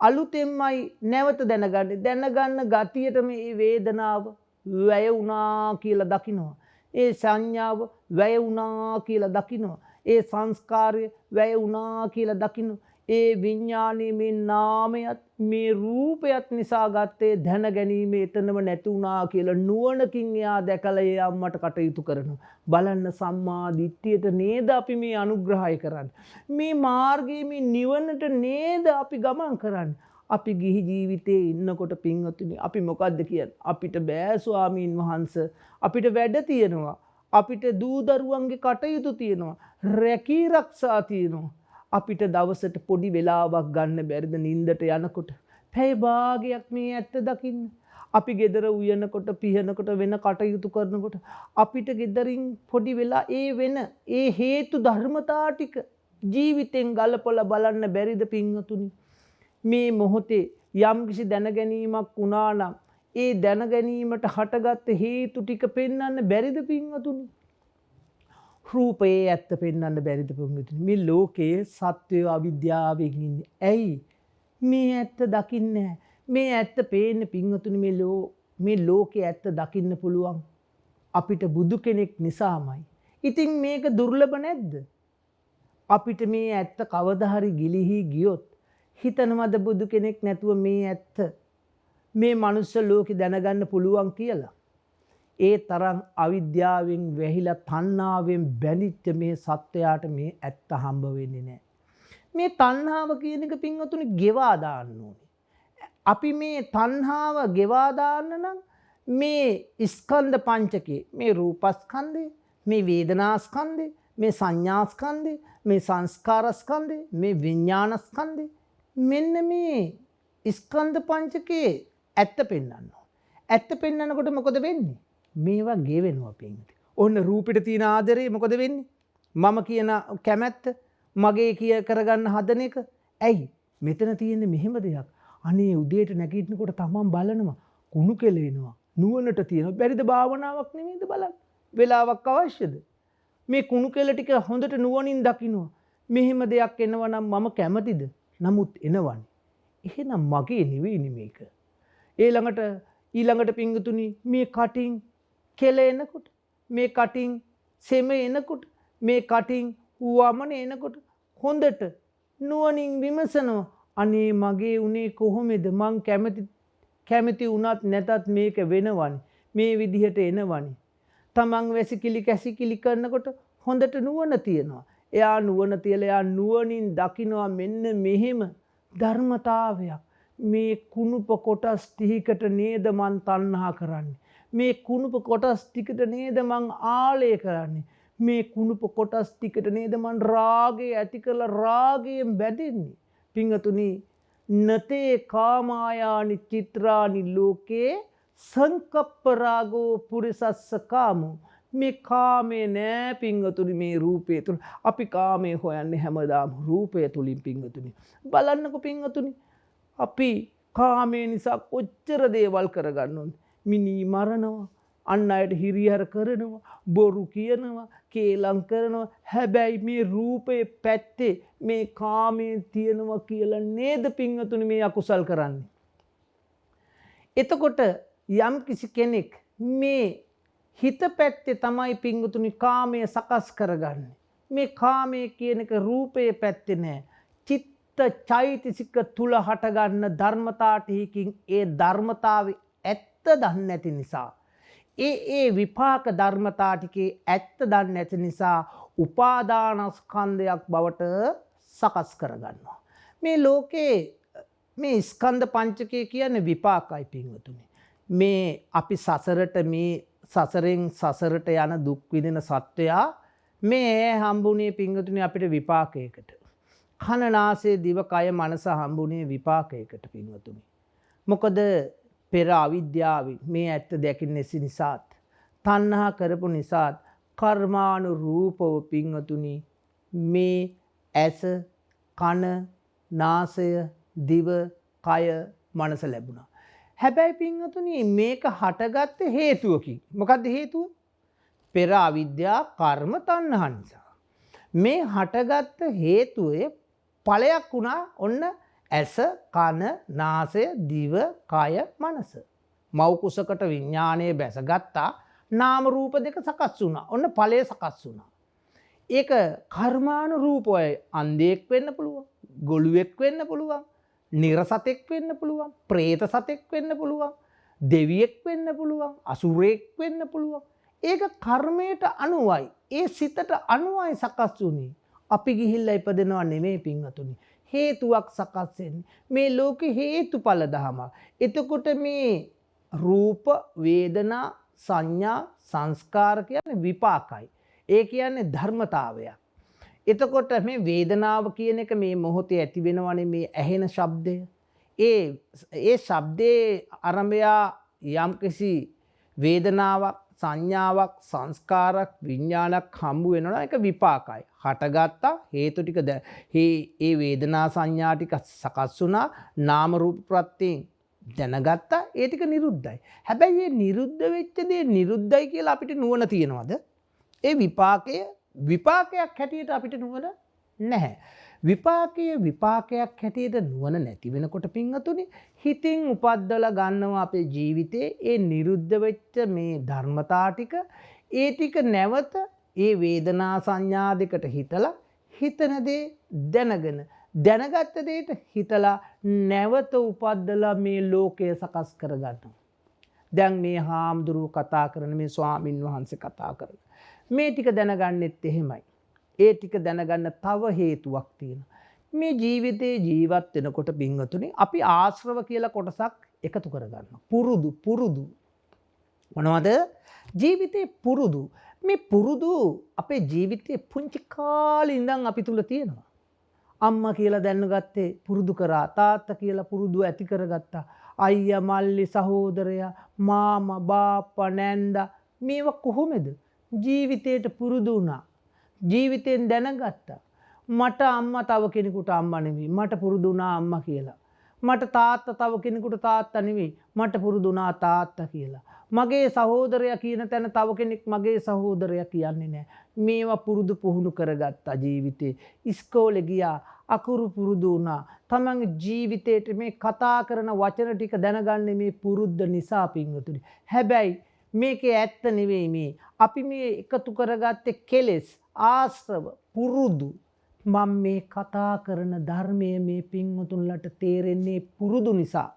අලුතෙන්මයි නැවත දැනගන්නේ. දැනගන්න ගතියට මේ වේදනාව වැය වුණා කියලා දකිනවා. ඒ සංඥාව වැය වුණා කියලා දකිනවා. ඒ සංස්කාරය වැය වුණා කියලා දකිනවා. ඒ විඥානයේ මේ නාමයත් මේ රූපයත් නිසා ගත්තේ දැන ගැනීම එතනම නැති වුණා කියලා නුවණකින් එයා දැකලා ඒ අම්මට කටයුතු කරනවා. බලන්න සම්මා දිට්ඨියට නේද අපි මේ අනුග්‍රහය කරන්නේ. මේ මාර්ගයේ මේ නිවනට නේද අපි ගමන් කරන්නේ. අපි ගිහි ජීවිතේ ඉන්නකොට පින්වතුනි අපි මොකද්ද කියන්නේ? අපිට බෑ ස්වාමීන් වහන්සේ. අපිට වැඩ තියෙනවා. අපිට දූ දරුවන්ගේ කටයුතු තියෙනවා. රැකී රක්ෂා තියෙනවා. අපිට දවසට පොඩි වෙලාවක් ගන්න බැරිද නිින්දට යනකොට? පැය භාගයක් මේ ඇත්ත දකින්න. අපි ගෙදර උයනකොට පිහනකොට වෙන කටයුතු කරනකොට අපිට ගෙදරින් පොඩි වෙලා ඒ වෙන ඒ හේතු ධර්මතා ටික ජීවිතෙන් ගලපලා බලන්න බැරිද පින්වතුනි? මේ මොහොතේ යම්කිසි දැනගැනීමක් වුණා නම් ඒ දැනගැනීමට හටගත්ත හේතු ටික පෙන්වන්න බැරිද පින්වතුනි? රූපයේ ඇත්ත පෙන්වන්න බැරිද පින්වතුනි? මේ ලෝකයේ සත්‍යය අවිද්‍යාවෙන් ඉන්නේ. ඇයි? මේ ඇත්ත දකින්නේ නැහැ. මේ ඇත්ත පේන්න පින්වතුනි මේ ලෝකේ ඇත්ත දකින්න පුළුවන් අපිට බුදු කෙනෙක් නිසාමයි. ඉතින් මේක දුර්ලභ නැද්ද? අපිට මේ ඇත්ත කවදා හරි ගිලිහි ගියොත් හිතනවද බුදු කෙනෙක් නැතුව මේ ඇත්ත මේ මනුස්ස ලෝකේ දැනගන්න පුළුවන් කියලා? ඒ තරම් අවිද්‍යාවෙන් වැහිලා තණ්හාවෙන් බැඳිච්ච මේ සත්වයාට මේ ඇත්ත හම්බ වෙන්නේ නැහැ. මේ තණ්හාව කියන එක පින්වතුනි ගෙවා දාන්න ඕනේ. අපි මේ තණ්හාව ගෙවා දාන්න නම් මේ ස්කන්ධ පංචකේ මේ රූපස්කන්ධය, මේ වේදනාස්කන්ධය, මේ සංඥාස්කන්ධය, මේ සංස්කාරස්කන්ධය, මේ විඥානස්කන්ධය, මෙන්න මේ ස්කන්ධ පංචකේ ඇත්ත පෙන්වන්න. ඇත්ත පෙන්වනකොට මොකද වෙන්නේ? මේවා ගෙවෙනවා පින්වතුනි. ඔන්න රූපෙට තියෙන ආදරේ මොකද වෙන්නේ? මම කියන කැමැත්ත මගේ කිය කරගන්න හදන එක. ඇයි? මෙතන තියෙන්නේ මෙහෙම දෙයක්. අනේ උදේට නැගිටිනකොට තමන් බලනවා කුණු කෙලෙනවා. නුවණට තියෙනවා. බැරිද භාවනාවක් නෙමෙයිද බලන්න. වෙලාවක් අවශ්‍යද? මේ කුණු කෙල ටික හොඳට නුවණින් දකින්නවා. මෙහෙම දෙයක් එනවා නම් මම කැමතිද? නමුත් එනවනේ. එහෙනම් මගේ නෙවෙයි මේක. ඊළඟට පිංගුතුනි මේ කටින් කෙල එනකොට, මේ කටින් සෙම එනකොට, මේ කටින් වමන එනකොට හොඳට නුවණින් විමසනවා. අනේ මගේ උනේ කොහොමද? මං කැමති වුණත් නැතත් මේක වෙනවනේ. මේ විදිහට එනවනේ. තමන් වැසිකිලි කැසිකිලි කරනකොට හොඳට නුවණ තියනවා. එයා නුවණ තියලා එයා නුවණින් දකිනවා මෙන්න මෙහෙම ධර්මතාවයක්. මේ කුණුප කොටස් ටිකට නේද මං තණ්හා කරන්නේ. මේ කුණුප කොටස් ටිකට නේද මං ආලය කරන්නේ. මේ කුණුප කොටස් ටිකට නේද මං රාගය ඇති කරලා රාගයෙන් බැඳෙන්නේ. පිංගතුනි නතේ කාමායානි චිත්‍රානි ලෝකේ සංකප්ප රාගෝ පුරිසස්ස කාමෝ. මේ කාමේ නෑ පිංගතුනි මේ රූපේ තුල. අපි කාමේ හොයන්නේ හැමදාම රූපය තුලින් පිංගතුනි. බලන්නකො පිංගතුනි අපි කාමේ නිසා කොච්චර දේවල් කරගන්නවද? මිනී මරනවා, අන් අයට හිරිහැර කරනවා, බොරු කියනවා, කේලම් කරනවා. හැබැයි මේ රූපේ පැත්තේ මේ කාමයේ තියනවා කියලා නේද පිංගතුනි මේ අකුසල් කරන්නේ. එතකොට යම් කිසි කෙනෙක් මේ හිත පැත්තේ තමයි පිංගතුනි කාමයේ සකස් කරගන්නේ. මේ කාමයේ කියන එක රූපයේ පැත්තේ නෑ. චිත්ත චෛතසික තුල හටගන්න ධර්මතා ටිකකින් ඒ ධර්මතාවේ ඇත්ත දන්නේ නැති නිසා ඒ විපාක ධර්මතා ටිකේ ඇත්ත දන්නේ නැති නිසා උපාදානස්කන්ධයක් බවට සකස් කරගන්නවා. මේ ලෝකේ මේ ස්කන්ධ පංචකය කියන්නේ විපාකයි පින්වතුනි. මේ අපි සසරෙන් සසරට යන දුක් විඳින සත්වයා මේ හම්බුනේ පින්වතුනි අපිට විපාකයකට. කන නාසය දිව කය මනස හම්බුනේ විපාකයකට පින්වතුනි. මොකද පෙර අවිද්‍යාවෙන් මේ ඇත්ත දැකින් නැසි නිසාත් තණ්හා කරපු නිසාත් කර්මානුරූපව පින්වතුනි මේ ඇස කන නාසය දිව කය මනස ලැබුණා. හැබැයි පින්වතුනි මේක හටගත්තේ හේතුවකින්. මොකද්ද හේතුව? පෙර අවිද්‍යා කර්ම තණ්හා නිසා. මේ හටගත්ත හේතුවේ ඵලයක් වුණා ඔන්න ඇස කන නාසය දිව කය මනස. මව් කුසකට විඥානයේ බැසගත්තා. නාම රූප දෙක සකස් වුණා. ඔන්න ඵලය සකස් වුණා. ඒක කර්මානුරූපයි. අන්ධයෙක් වෙන්න පුළුවන්, ගොළුෙක් වෙන්න පුළුවන්, නිරසතෙක් වෙන්න පුළුවන්, പ്രേත සතෙක් වෙන්න පුළුවන්, දෙවියෙක් වෙන්න පුළුවන්, අසුරයෙක් වෙන්න පුළුවන්. ඒක කර්මයට අනුවයි. ඒ සිතට අනුවයි සකස් වුනේ. අපි ගිහිල්ලා ඉපදෙනවා නෙමෙයි පින්වතුනි. හේතුවක් සකස් වෙන්නේ. මේ ලෝකේ හේතුඵල ධමයක්. එතකොට මේ රූප, වේදනා, සංඥා, සංස්කාර කියන්නේ විපාකයි. ඒ කියන්නේ ධර්මතාවයක්. එතකොට මේ වේදනාව කියන එක මේ මොහොතේ ඇති වෙනවනේ මේ ඇහෙන ශබ්දය. ඒ ශබ්දේ ආරම්භය යම්කිසි වේදනාවක්, සංඥාවක්, සංස්කාරක්, විඥානක් හම්බ වෙනවා. ඒක විපාකයි. හටගත්තා හේතු ටික ඒ වේදනා සංඥා ටික සකස් වුණා. නාම රූප ප්‍රත්‍යයෙන් දැනගත්තා. ඒ ටික නිරුද්ධයි. හැබැයි මේ නිරුද්ධ වෙච්ච දේ නිරුද්ධයි කියලා අපිට නුවණ තියනවද? ඒ විපාකයක් හැටියට අපිට නුවණ නැහැ. විපාකයක් හැටියට නුවණ නැති වෙනකොට පින්වතුනි හිතින් උපද්දලා ගන්නවා අපේ ජීවිතේ ඒ නිරුද්ධ වෙච්ච මේ ධර්මතා ටික ඒ ටික නැවත ඒ වේදනා සංඥා දෙකට හිතලා හිතන දේ දැනගෙන දැනගත්ත දෙයට හිතලා නැවත උපද්දලා මේ ලෝකය සකස් කරගන්නවා. දැන් මේ හාමුදුරුව කතා කරන මේ ස්වාමින් වහන්සේ කතා කරන මේ ටික දැනගන්නෙත් එහෙමයි. ඒ ටික දැනගන්න තව හේතුවක් තියෙනවා. මේ ජීවිතේ ජීවත් වෙනකොට පින්වතුනි අපි ආශ්‍රව කියලා කොටසක් එකතු කරගන්නවා. පුරුදු මොනවද? ජීවිතේ පුරුදු. මේ පුරුදු අපේ ජීවිතේ පුංචි කාලේ ඉඳන් අපි තුල තියෙනවා. අම්මා කියලා දැනගත්තේ පුරුදු කරා. තාත්තා කියලා පුරුදු ඇති කරගත්තා. අයියා මල්ලි සහෝදරයා මාමා බාප්පා නැන්දා මේවා කොහොමද? ජීවිතේට පුරුදු වුණා. ජීවිතෙන් දැනගත්තා. මට අම්මා තව කෙනෙකුට අම්මා නෙවෙයි. මට පුරුදු වුණා අම්මා කියලා. මට තාත්තා තව කෙනෙකුට තාත්තා නෙවෙයි. මට පුරුදු වුණා තාත්තා කියලා. මගේ සහෝදරයා කියන තැන තව කෙනෙක් මගේ සහෝදරයා කියන්නේ නැහැ. මේවා පුරුදු පුහුණු කරගත්තා ජීවිතේ. ඉස්කෝලේ ගියා. අකුරු පුරුදු වුණා. තමන්ගේ ජීවිතේට මේ කතා කරන වචන ටික දැනගන්නේ මේ පුරුද්ද නිසා පින්වතුනි. හැබැයි මේකේ ඇත්ත නෙවෙයි මේ. අපි මේ එකතු කරගත්තේ කෙලෙස්, ආශ්‍රව, පුරුදු. මම මේ කතා කරන ධර්මයේ මේ පින්වතුන්ලට තේරෙන්නේ පුරුදු නිසා.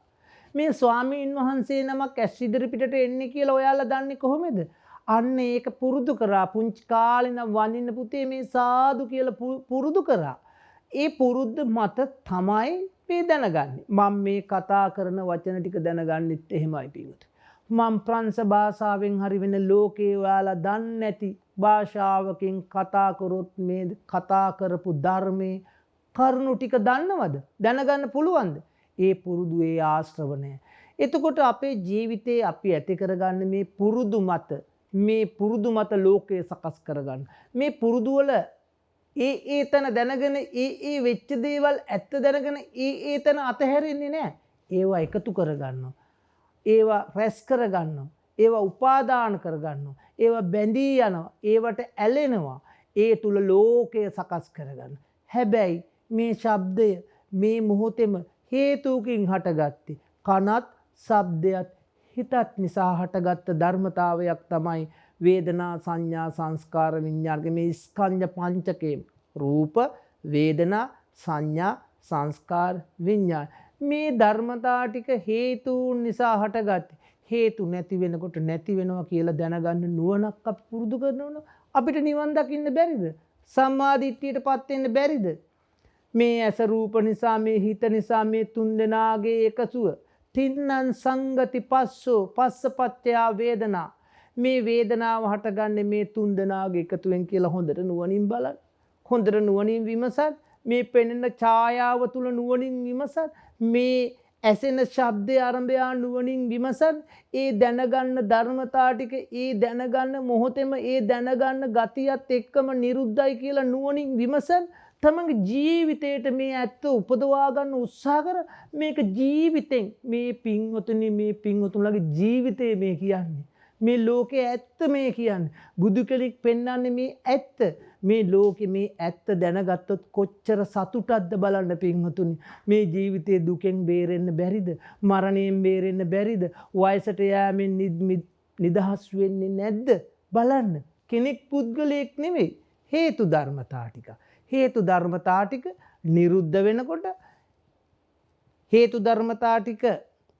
මේ ස්වාමීන් වහන්සේ නමක් ඇස් ඉදිරි පිටට එන්නේ කියලා ඔයාලා දන්නේ කොහොමද? අන්න ඒක පුරුදු කරා. පුංචි කාලේ නම් වඳින්න පුතේ මේ සාදු කියලා පුරුදු කරා. ඒ පුරුද්ද මත තමයි මේ දැනගන්නේ. මම මේ කතා කරන වචන ටික දැනගන්නෙත් එහෙමයි පින්වතුනි. මම ප්‍රංශ භාෂාවෙන් හරි වෙන ලෝකේ ඔයාලා දන්නේ නැති භාෂාවකින් කතා කරොත් මේ කතා කරපු ධර්මයේ කරුණු ටික දන්නවද? දැනගන්න පුළුවන්ද? ඒ පුරුදු ඒ ආශ්‍රව නැහැ. එතකොට අපේ ජීවිතේ අපි ඇති කරගන්න මේ පුරුදු මත ලෝකය සකස් කරගන්න. මේ පුරුදු වල ඒ තන දැනගෙන ඒ වෙච්ච දේවල් ඇත්ත දැනගෙන ඒ තන අතහැරෙන්නේ නැහැ. ඒවා එකතු කරගන්නවා. ඒවා රැස් කරගන්නවා. ඒවා උපාදාන කරගන්නවා. ඒවා බැඳී යනවා. ඒවට ඇලෙනවා. ඒ තුල ලෝකය සකස් කරගන්න. හැබැයි මේ ශබ්දය මේ මොහොතේම හේතුකින් හටගත්තේ. කනත් ශබ්දයත් හිතත් නිසා හටගත්ත ධර්මතාවයක් තමයි වේදනා සංඥා සංස්කාර විඤ්ඤාණ මේ ස්කන්ධ පංචකේ. රූප වේදනා සංඥා සංස්කාර විඤ්ඤාණ මේ ධර්මතා ටික හේතුන් නිසා හටගත්තේ. හේතු නැති වෙනකොට නැති වෙනවා කියලා දැනගන්න නුවණක් අපි පුරුදු කරනවා. අපිට නිවන් දකින්න බැරිද? සම්මා දිට්ඨියටපත් වෙන්න බැරිද? මේ ඇස රූප නිසා මේ හිත නිසා මේ තුන්දෙනාගේ එකසුව තින්නං සංගති පස්සෝ පස්සපත්ත්‍යා වේදනා මේ වේදනාව හටගන්නේ මේ තුන්දෙනාගේ එකතුවෙන් කියලා හොඳට නුවණින් බලන්න. හොඳට නුවණින් විමසන්න. මේ පෙනෙන ඡායාව තුල නුවණින් විමසන්න. මේ ඇසෙන ශබ්දයේ ආරම්භය නුවණින් විමසන්. ඒ දැනගන්න ධර්මතා ටික ඒ දැනගන්න මොහොතේම ඒ දැනගන්න ගතියත් එක්කම නිරුද්ධයි කියලා නුවණින් විමසන්. තමන්ගේ ජීවිතේට මේ ඇත්ත උපදවා ගන්න උත්සාහ කර මේක ජීවිතෙන් මේ පින්වතුන්ලගේ ජීවිතේ මේ කියන්නේ. මේ ලෝකයේ ඇත්ත මේ කියන්නේ. බුදු කෙනෙක් පෙන්වන්නේ මේ ඇත්ත. මේ ලෝකේ මේ ඇත්ත දැනගත්තොත් කොච්චර සතුටක්ද බලන්න පින්වතුනි. මේ ජීවිතයේ දුකෙන් බේරෙන්න බැරිද? මරණයෙන් බේරෙන්න බැරිද? වයසට යෑමෙන් නිදහස් වෙන්නේ නැද්ද? බලන්න. කෙනෙක් පුද්ගලයෙක් නෙවෙයි. හේතු ධර්මතා ටික. හේතු ධර්මතා ටික නිරුද්ධ වෙනකොට හේතු ධර්මතා ටික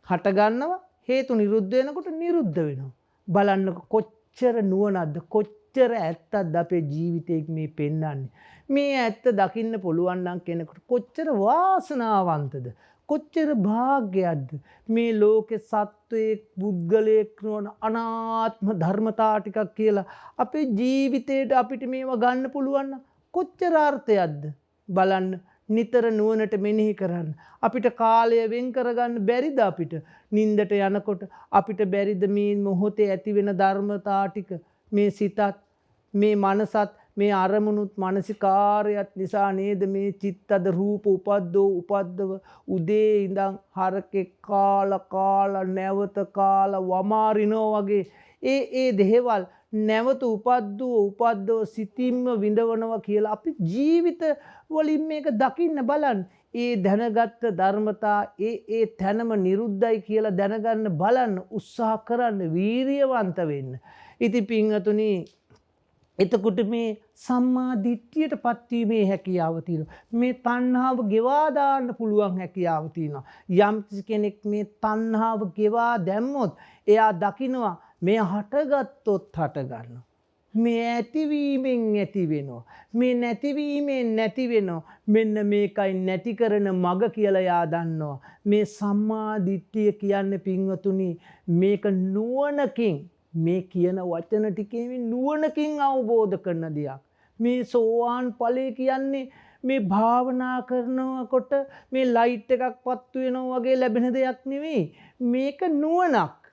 හට ගන්නවා. හේතු නිරුද්ධ වෙනකොට නිරුද්ධ වෙනවා. බලන්න කොච්චර නුවණක්ද කොච්චර ඇත්තක්ද අපේ ජීවිතේ මේ පෙන්වන්නේ. මේ ඇත්ත දකින්න පුළුවන් නම් කෙනෙකුට කොච්චර වාසනාවන්තද කොච්චර භාග්‍යයක්ද. මේ ලෝකේ සත්වයේ පුද්ගලයෙක් නොවන අනාත්ම ධර්මතා ටිකක් කියලා අපේ ජීවිතේට අපිට මේවා ගන්න පුළුවන් නම් කොච්චර අර්ථයක්ද බලන්න. නිතර නුවණට මෙනෙහි කරන්න. අපිට කාලය වෙන් කරගන්න බැරිද? අපිට නින්දට යනකොට අපිට බැරිද මේ මොහොතේ ඇති වෙන ධර්මතා ටික මේ සිතත් මේ මනසත් මේ අරමුණුත් මානසිකාරයත් නිසා නේද මේ චිත්තද රූප උපද්දව උදේ ඉඳන් හරකෙක් කාලා නැවත කාලා වමාරිනෝ වගේ ඒ දේවල් නැවත උපද්දව සිතින්ම විඳවනවා කියලා අපි ජීවිත වලින් මේක දකින්න බලන්න. ඒ දැනගත්ත ධර්මතා ඒ තැනම නිරුද්ධයි කියලා දැනගන්න බලන්න උත්සාහ කරන්න වීරියවන්ත වෙන්න. ඉතින් පින්වතුනි එතකොට මේ සම්මා දිට්ඨියට පත්වීමේ හැකියාව තියෙනවා. මේ තණ්හාව ගෙවා දාන්න පුළුවන් හැකියාව තියෙනවා. යම් කෙනෙක් මේ තණ්හාව ගෙවා දැම්මොත් එයා දකිනවා මේ හටගත්තොත් හට ගන්නවා. මේ ඇතිවීමෙන් ඇති වෙනවා. මේ නැතිවීමෙන් නැති වෙනවා. මෙන්න මේකයි නැති කරන මග කියලා යා දන්නවා. මේ සම්මා දිට්ඨිය කියන්නේ පින්වතුනි මේක නුවණකින් මේ කියන වචන ටිකේ නුවණකින් අවබෝධ කරන දෙයක්. මේ සෝවාන් ඵලය කියන්නේ මේ භාවනා කරනකොට මේ ලයිට් එකක් පත්තු වෙනවා වගේ ලැබෙන දෙයක් නෙවෙයි. මේක නුවණක්.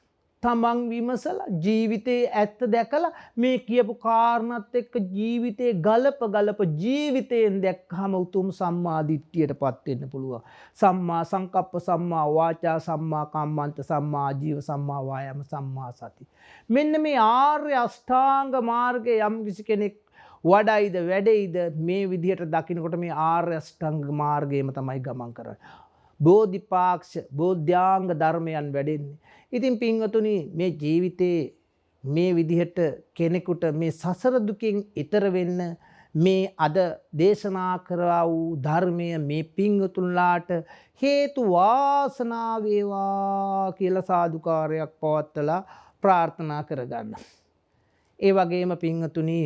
තමන් විමසලා ජීවිතේ ඇත්ත දැකලා මේ කියපු කාරණාත් එක්ක ජීවිතේ ගලප ජීවිතයෙන් දැක්කම උතුම් සම්මා දිට්ඨියටපත් වෙන්න පුළුවන්. සම්මා සංකප්ප, සම්මා වාචා, සම්මා කම්මන්ත, සම්මා ආජීව, සම්මා වායාම, සම්මා සති. මෙන්න මේ ආර්ය අෂ්ටාංග මාර්ගයේ යම් කිසි කෙනෙක් වඩයිද වැඩෙයිද මේ විදිහට දකින්නකොට මේ ආර්ය අෂ්ටාංග මාර්ගයේම තමයි ගමන් කරන්නේ. බෝධිපාක්ෂ බෝධ්‍යාංග ධර්මයන් වැඩෙන්නේ. ඉතින් පින්වතුනි මේ ජීවිතේ මේ විදිහට කෙනෙකුට මේ සසර දුකින් ඈතර වෙන්න මේ අද දේශනා කරා වූ ධර්මය මේ පින්වතුන්ලාට හේතු වාසනා වේවා කියලා සාදුකාරයක් පවත්වලා ප්‍රාර්ථනා කරගන්න. ඒ වගේම පින්වතුනි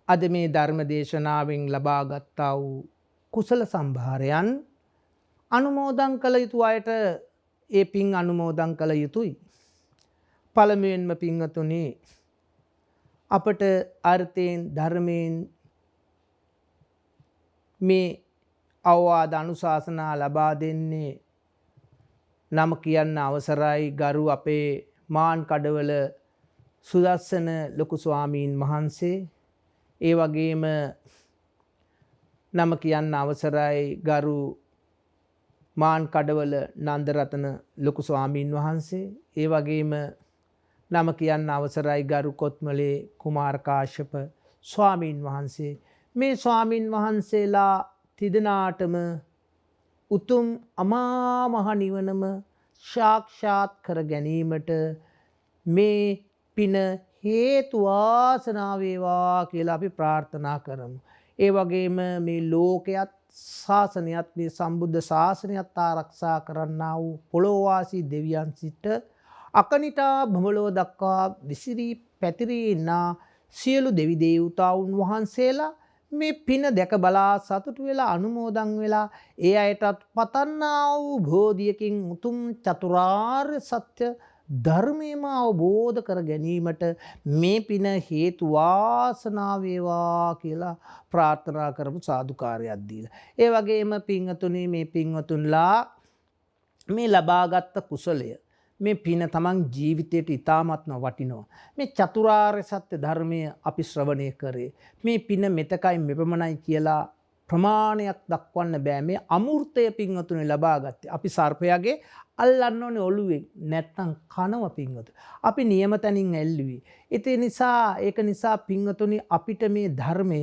අද මේ ධර්ම දේශනාවෙන් ලබා ගත්තා වූ කුසල සම්භාරයන් අනුමෝදන් කළ යුතු අයට ඒ පින් අනුමෝදන් කළ යුතුයි. පළමුවෙන්ම පින්වතුනි අපට අර්ථයෙන් ධර්මයෙන් මේ අවවාද අනුශාසනා ලබා දෙන්නේ නම කියන්න අවසරයි ගරු අපේ මාන් කඩවල සුදස්සන ලොකු ස්වාමීන් වහන්සේ. ඒ වගේම නම කියන්න අවසරයි ගරු මාන් කඩවල නන්දරතන ලොකු ස්වාමීන් වහන්සේ. ඒ වගේම නම කියන්න අවසරයි ගරු කොත්මලේ කුමාර කාශ්‍යප ස්වාමීන් වහන්සේ. මේ ස්වාමීන් වහන්සේලා තිදෙනාටම උතුම් අමා මහ නිවනම සාක්ෂාත් කර ගැනීමට මේ පින හේතු වාසනා වේවා කියලා අපි ප්‍රාර්ථනා කරමු. ඒ වගේම මේ ලෝකයත් ශාසනයත් මේ සම්බුද්ධ ශාසනයත් ආරක්ෂා කරන්නා වූ පොළොවාසී දෙවියන් සිට අකනිටා බඹලොව දක්වා විසිරී පැතිරී ඉන්නා සියලු දෙවි දේවතාවුන් වහන්සේලා මේ පින දැක බලා සතුටු වෙලා අනුමෝදන් වෙලා ඒ අයටත් පතන්නා වූ බෝධියකින් උතුම් චතුරාර්ය සත්‍ය ධර්මයම අවබෝධ කර ගැනීමට මේ පින හේතු වාසනා වේවා කියලා ප්‍රාර්ථනා කරමු සාදුකාරයක් දීලා. ඒ වගේම පින්වතුනි මේ පින්වතුන්ලා මේ ලබාගත් කුසලය මේ පින තමන් ජීවිතයට ඉතාමත්ම වටිනවා. මේ චතුරාර්ය සත්‍ය ධර්මය අපි ශ්‍රවණය කරේ. මේ පින මෙතකයි මෙපමණයි කියලා ප්‍රමාණයක් දක්වන්න බෑ. මේ අමූර්තය පින්වතුනි ලබා ගත්තේ. අපි සර්පයාගේ අල්ලන්න ඕනේ ඔළුවෙන් නැත්තම් කනව පින්වතුනි. අපි නියම තැනින් ඇල්ලුවේ. ඒක නිසා පින්වතුනි අපිට මේ ධර්මය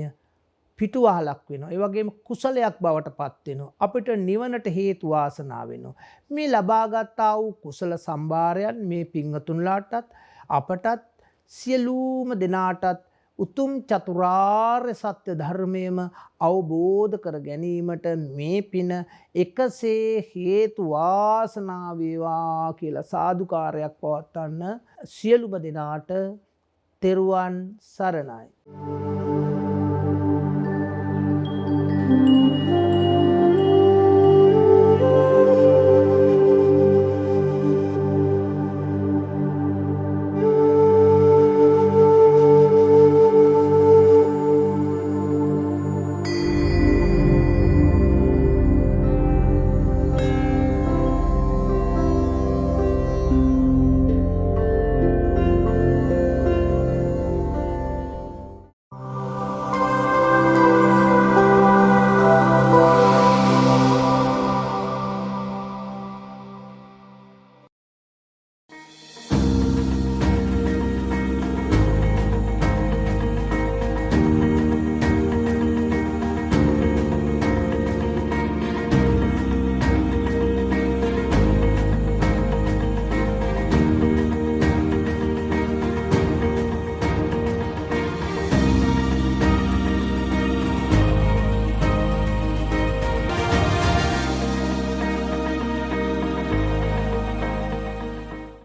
පිටුවහලක් වෙනවා. ඒ වගේම කුසලයක් බවට පත් වෙනවා. අපිට නිවනට හේතු වාසනා වෙනවා. මේ ලබාගත් ආ වූ කුසල සම්භාරයන් මේ පින්වතුන්ලාටත් අපටත් සියලුම දෙනාටත් උතුම් චතුරාර්ය සත්‍ය ධර්මයම අවබෝධ කර ගැනීමට මේ පින එකසේ හේතු වාසනා වේවා කියලා සාදුකාරයක් පවත්වන්න සියලුම දෙනාට තෙරුවන් සරණයි.